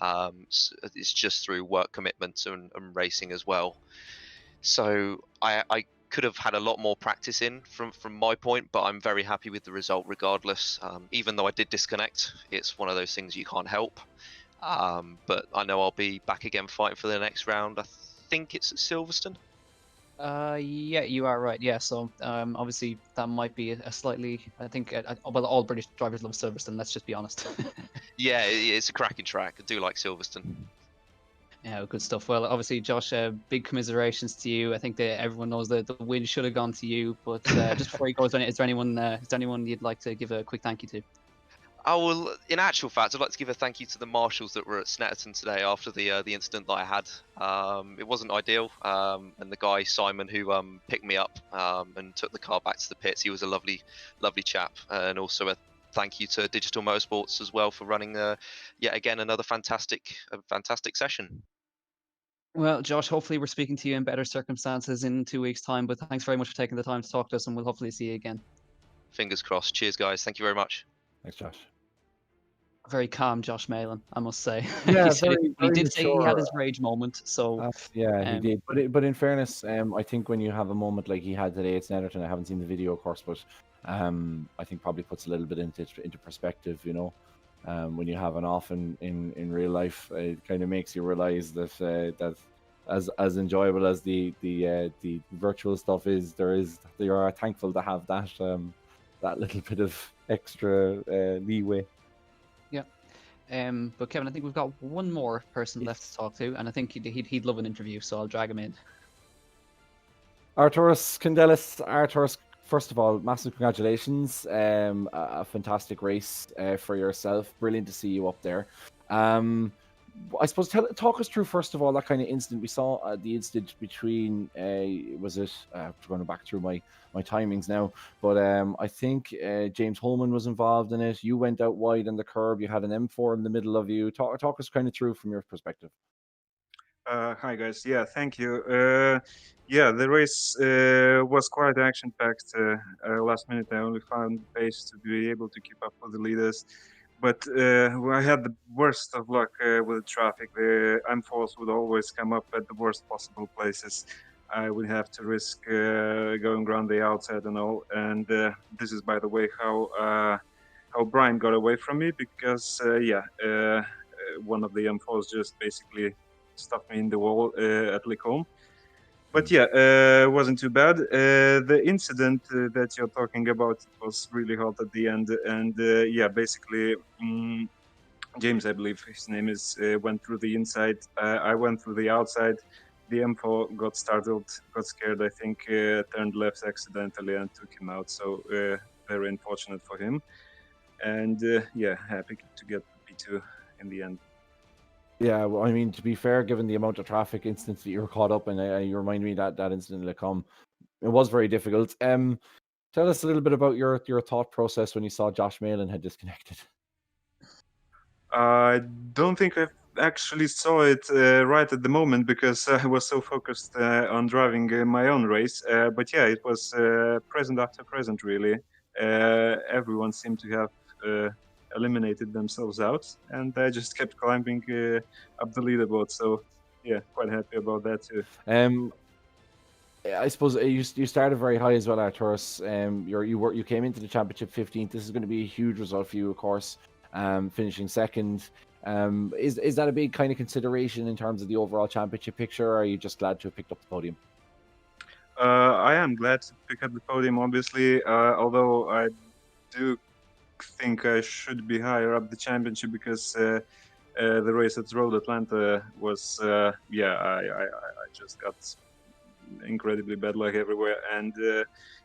It's just through work commitments and racing as well. So I could have had a lot more practice in from my point, but I'm very happy with the result regardless. Even though I did disconnect, it's one of those things you can't help. But I know I'll be back again fighting for the next round. I think it's at Silverstone. Yeah, you are right. Yeah, so obviously that might be a slightly. I think well, all British drivers love Silverstone. Let's just be honest. Yeah, it's a cracking track. I do like Silverstone. Yeah, good stuff. Well, obviously, Josh, big commiserations to you. I think that everyone knows that the win should have gone to you. But just before you go, is there anyone you'd like to give a quick thank you to? Oh, well, in actual fact, I'd like to give a thank you to the marshals that were at Snetterton today after the incident that I had. It wasn't ideal, and the guy Simon who picked me up and took the car back to the pits, he was a lovely chap. And also a thank you to Digital-Motorsports as well for running yet again another fantastic session. Well, Josh, hopefully we're speaking to you in better circumstances in 2 weeks' time. But thanks very much for taking the time to talk to us, and we'll hopefully see you again. Fingers crossed. Cheers, guys. Thank you very much. Thanks, Josh. Very calm, Josh Malin, I must say. Yeah, he did say he had mature. his rage moment. So Yeah, he did. But in fairness, I think when you have a moment like he had today at Snetterton, I haven't seen the video, of course, but I think probably puts a little bit into perspective. You know, when you have an off in real life, it kind of makes you realize that that as enjoyable as the virtual stuff is, you are thankful to have that that little bit of extra leeway. But Kevin, I think we've got one more person left to talk to, and I think he'd love an interview, so I'll drag him in. Arturas Candelis. Arturas, first of all, massive congratulations. A fantastic race for yourself. Brilliant to see you up there. I suppose talk us through first of all that kind of incident we saw. The incident between was it going back through my timings now, but I think James Holman was involved in it. You went out wide on the curb. You had an M4 in the middle of you. Talk us kind of through from your perspective. Hi guys. Yeah, thank you. Yeah, the race was quite action-packed. Last minute, I only found pace to be able to keep up with the leaders. But I had the worst of luck with the traffic. The M4s would always come up at the worst possible places. I would have to risk going around the outside and all. And this is, by the way, how Brian got away from me, because one of the M4s just basically stuffed me in the wall at Licombe. But yeah, it wasn't too bad. The incident that you're talking about was really hot at the end. And basically, James, I believe his name is, went through the inside. I went through the outside. The M4 got startled, got scared, I think, turned left accidentally and took him out. So very unfortunate for him. And happy to get the P2 in the end. Yeah, well, I mean, to be fair, given the amount of traffic incidents that you were caught up in, you remind me that incident in Lecombe, it was very difficult. Tell us a little bit about your thought process when you saw Josh Malin had disconnected. I don't think I actually saw it right at the moment, because I was so focused on driving my own race. But yeah, it was present after present, really. Everyone seemed to have eliminated themselves out, and I just kept climbing up the leaderboard. So yeah, quite happy about that too. I suppose you started very high as well, Arturas. You came into the championship 15th. This is going to be a huge result for you, of course. Finishing second. Is that a big kind of consideration in terms of the overall championship picture, or are you just glad to have picked up the podium? I am glad to pick up the podium, obviously, although I do think I should be higher up the championship, because the race at Road Atlanta was I just got incredibly bad luck everywhere. And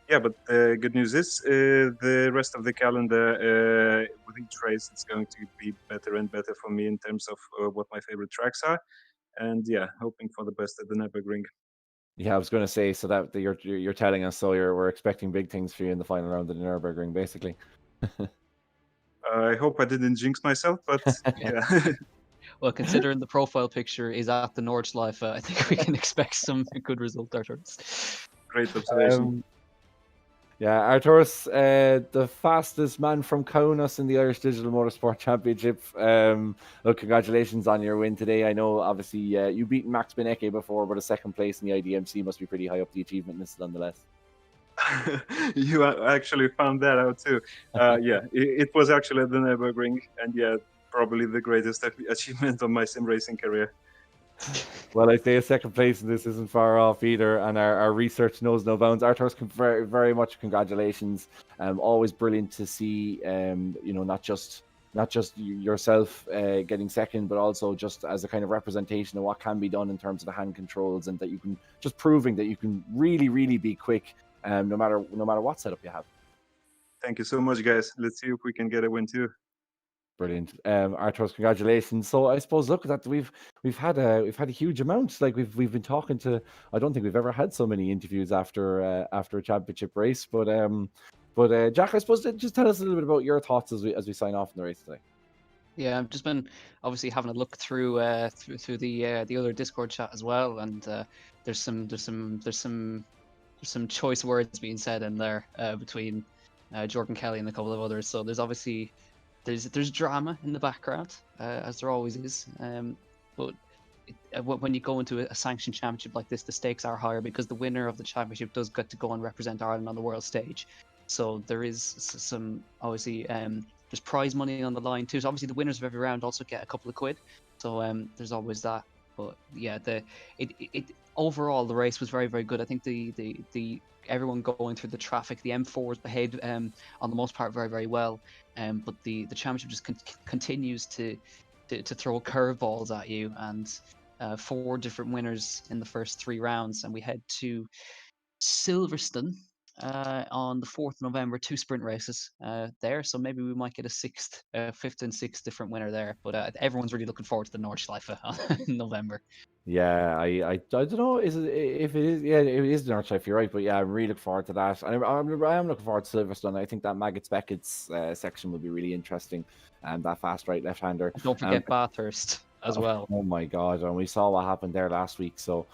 but the good news is the rest of the calendar with each race, it's going to be better and better for me in terms of what my favorite tracks are, and hoping for the best at the Nürburgring. Yeah, I was going to say, so that you're telling us, so we're expecting big things for you in the final round of the Nürburgring, basically. I hope I didn't jinx myself, but yeah. Well, considering the profile picture is at the Nordschleife, I think we can expect some good result, Arturas. Great observation. Arturas, the fastest man from Kaunas in the Irish Digital Motorsport Championship. Look, congratulations on your win today. I know, obviously, you beat Max Benecke before, but a second place in the IDMC must be pretty high up the achievement list, nonetheless. You actually found that out too. It was actually at the Nürburgring, and probably the greatest achievement of my sim racing career. Well, I say a second place, and this isn't far off either. And our research knows no bounds. Arturos, very, very much congratulations. Always brilliant to see. Not just yourself getting second, but also just as a kind of representation of what can be done in terms of the hand controls, and that you can just proving that you can really, really be quick, no matter what setup you have. Thank you so much, guys. Let's see if we can get a win too. Brilliant, Arturos, congratulations. So I suppose look at that, we've had a huge amount. Like we've been talking to. I don't think we've ever had so many interviews after a championship race. But Jack, I suppose just tell us a little bit about your thoughts as we sign off in the race today. Yeah, I've just been obviously having a look through the other Discord chat as well, and there's some choice words being said in there between Jordan Kelly and a couple of others. So there's obviously there's drama in the background, as there always is. But when you go into a sanctioned championship like this, the stakes are higher because the winner of the championship does get to go and represent Ireland on the world stage. So there is some obviously there's prize money on the line too. So obviously the winners of every round also get a couple of quid. So there's always that. But yeah, it overall the race was very, very good. I think the everyone going through the traffic, the M4s behaved on the most part very, very well. But the championship just continues to throw curveballs at you, and 4 different winners in the first 3 rounds, and we head to Silverstone on the 4th of November, 2 sprint races there, so maybe we might get a 5th and 6th different winner there. But everyone's really looking forward to the Nordschleife in November. Yeah, I don't know. Is it if it is? Yeah, it is the Nordschleife. You're right, but yeah, I'm really looking forward to that. And I am looking forward to Silverstone. I think that Maggots Beckett's section will be really interesting, and that fast right left hander. Don't forget Bathurst as well. Oh my God! And we saw what happened there last week, so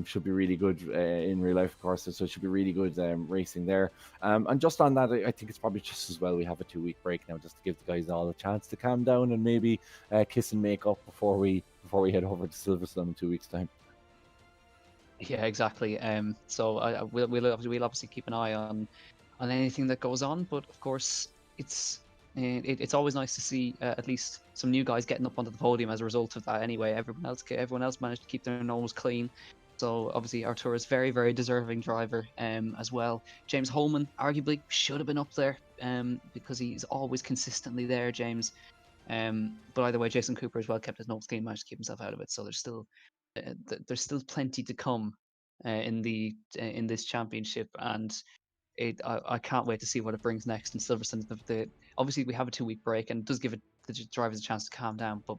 should be really good in real life, of course. So it should be really good racing there. And just on that, I think it's probably just as well we have a 2-week break now, just to give the guys all a chance to calm down and maybe kiss and make up before we head over to Silverstone in 2 weeks' time. Yeah, exactly. So we'll obviously keep an eye on anything that goes on, but of course it's always nice to see at least some new guys getting up onto the podium as a result of that. Anyway, everyone else managed to keep their nose clean. So obviously Artur is very, very deserving driver as well. James Holman arguably should have been up there because he's always consistently there, James. But either way, Jason Cooper as well kept his nose clean, managed to keep himself out of it. So there's still plenty to come in this championship, and I can't wait to see what it brings next in Silverstone. Obviously we have a 2-week break, and it does give the drivers a chance to calm down. But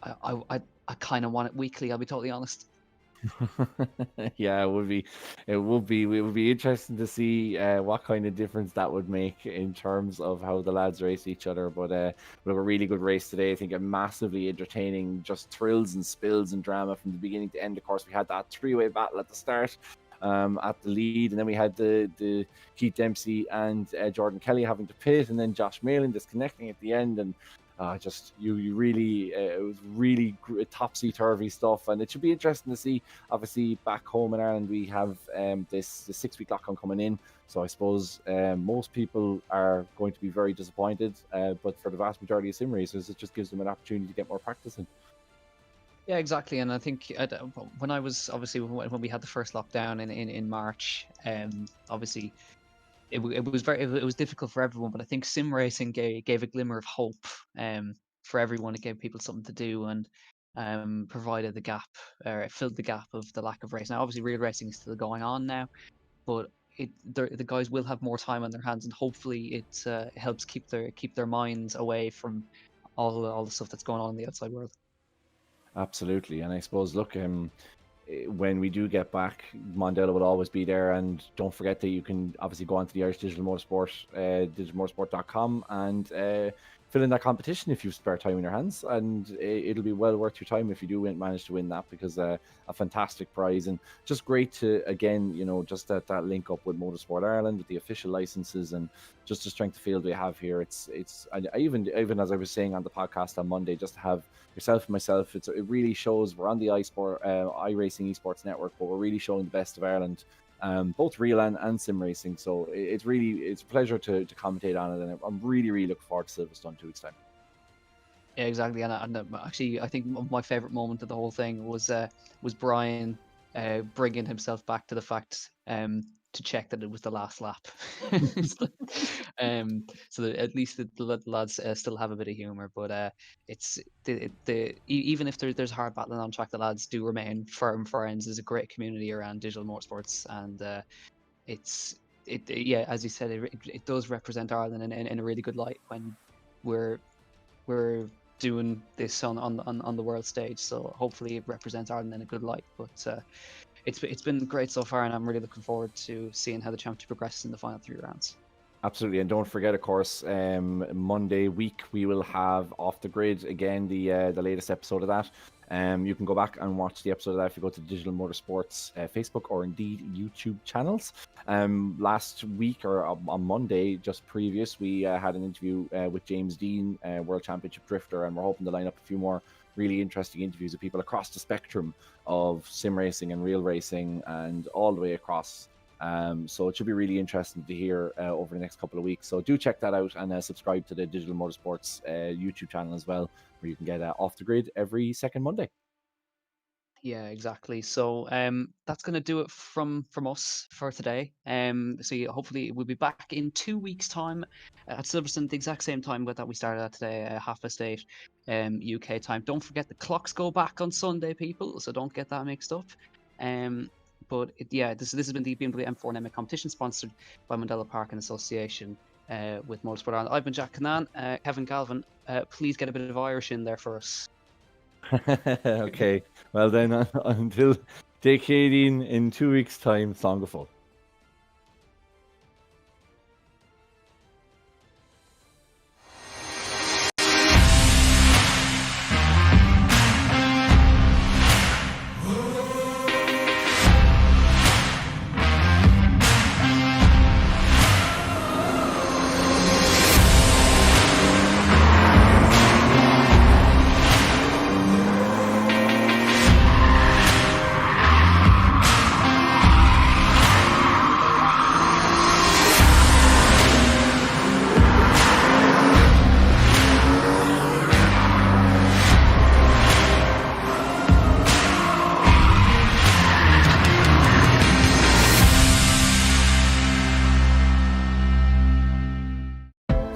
I kind of want it weekly. I'll be totally honest. Yeah, it would be interesting to see what kind of difference that would make in terms of how the lads race each other. But we have a really good race today. I think a massively entertaining, just thrills and spills and drama from the beginning to end. Of course, we had that 3-way battle at the start at the lead, and then we had the Keith Dempsey and Jordan Kelly having to pit, and then Josh Malin disconnecting at the end, and you really it was really topsy-turvy stuff, and it should be interesting to see. Obviously back home in Ireland we have this 6-week lock-on coming in, so I suppose most people are going to be very disappointed, but for the vast majority of sim racers it just gives them an opportunity to get more practice in. Yeah, exactly. And I think when I was obviously when we had the first lockdown in March, obviously it was difficult for everyone, but I think sim racing gave a glimmer of hope for everyone. It gave people something to do, and provided the gap, or it filled the gap of the lack of race. Now obviously real racing is still going on now, but the guys will have more time on their hands, and hopefully it helps keep their minds away from all the stuff that's going on in the outside world. Absolutely, and I suppose look, when we do get back, Mondello will always be there, and don't forget that you can obviously go onto the Irish Digital-Motorsport, digitalmotorsport.com, and fill in that competition if you've spare time in your hands, and it'll be well worth your time if you do manage to win that, because a fantastic prize, and just great to again, just that link up with Motorsport Ireland with the official licenses, and just the strength of field we have here. It's even as I was saying on the podcast on Monday, just to have yourself and myself, it really shows we're on the iRacing Esports Network, but we're really showing the best of Ireland, both real and sim racing. So it's a pleasure to commentate on it, and I'm really looking forward to Silverstone 2 weeks time. Yeah, exactly. And actually, I think my favorite moment of the whole thing was Brian bringing himself back to the fact to check that it was the last lap. So that at least the lads still have a bit of humor. But it's even if there's hard battling on track, the lads do remain firm friends. There's a great community around Digital Motorsports, and yeah, as you said, it does represent Ireland in a really good light when we're doing this on the world stage. So hopefully it represents Ireland in a good light. But it's been great so far, and I'm really looking forward to seeing how the championship progresses in the final 3 rounds. Absolutely, and don't forget, of course, Monday week we will have Off the Grid again, the latest episode of that. You can go back and watch the episode of that if you go to the Digital Motorsports Facebook or indeed YouTube channels. Last week, or on Monday, just previous, we had an interview with James Dean, World Championship drifter, and we're hoping to line up a few more really interesting interviews with people across the spectrum of sim racing and real racing and all the way across. So it should be really interesting to hear over the next couple of weeks. So do check that out and subscribe to the Digital Motorsports YouTube channel as well, where you can get Off the Grid every second Monday. Yeah, exactly. So that's going to do it from us for today. So hopefully we'll be back in 2 weeks' time at Silverstone, the exact same time that we started at today, 8:30 UK time. Don't forget the clocks go back on Sunday, people, so don't get that mixed up. But this has been the BMW M4 and MA competition, sponsored by Mondello Park in association with Motorsport Ireland. I've been Jack Canaan. Kevin Galvin, please get a bit of Irish in there for us. Okay, well then, until decading in 2 weeks' time, Song of Full.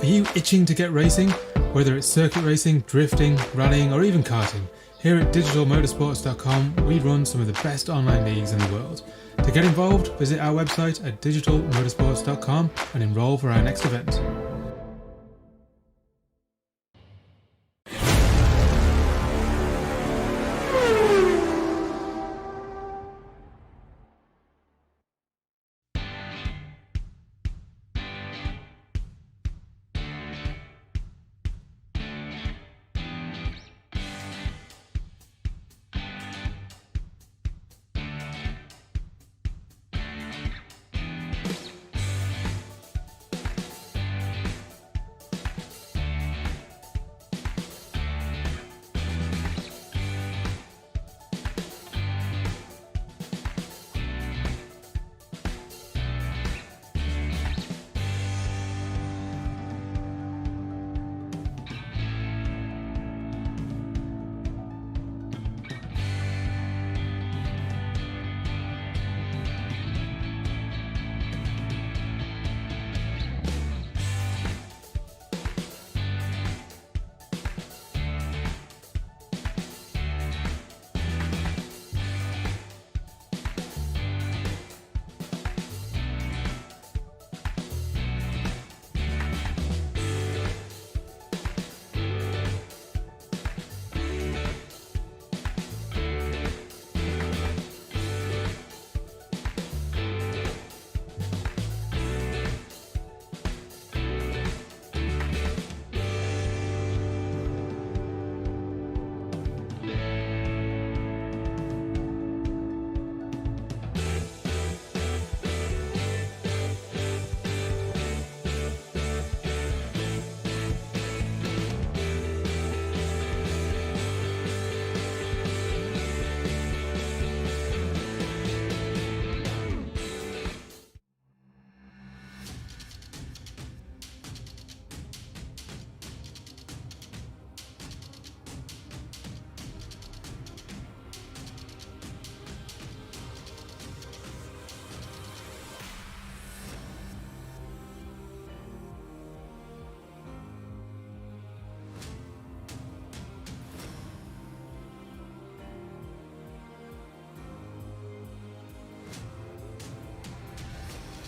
Are you itching to get racing? Whether it's circuit racing, drifting, rallying, or even karting, here at Digital-Motorsports.com we run some of the best online leagues in the world. To get involved, visit our website at Digital-Motorsports.com and enroll for our next event.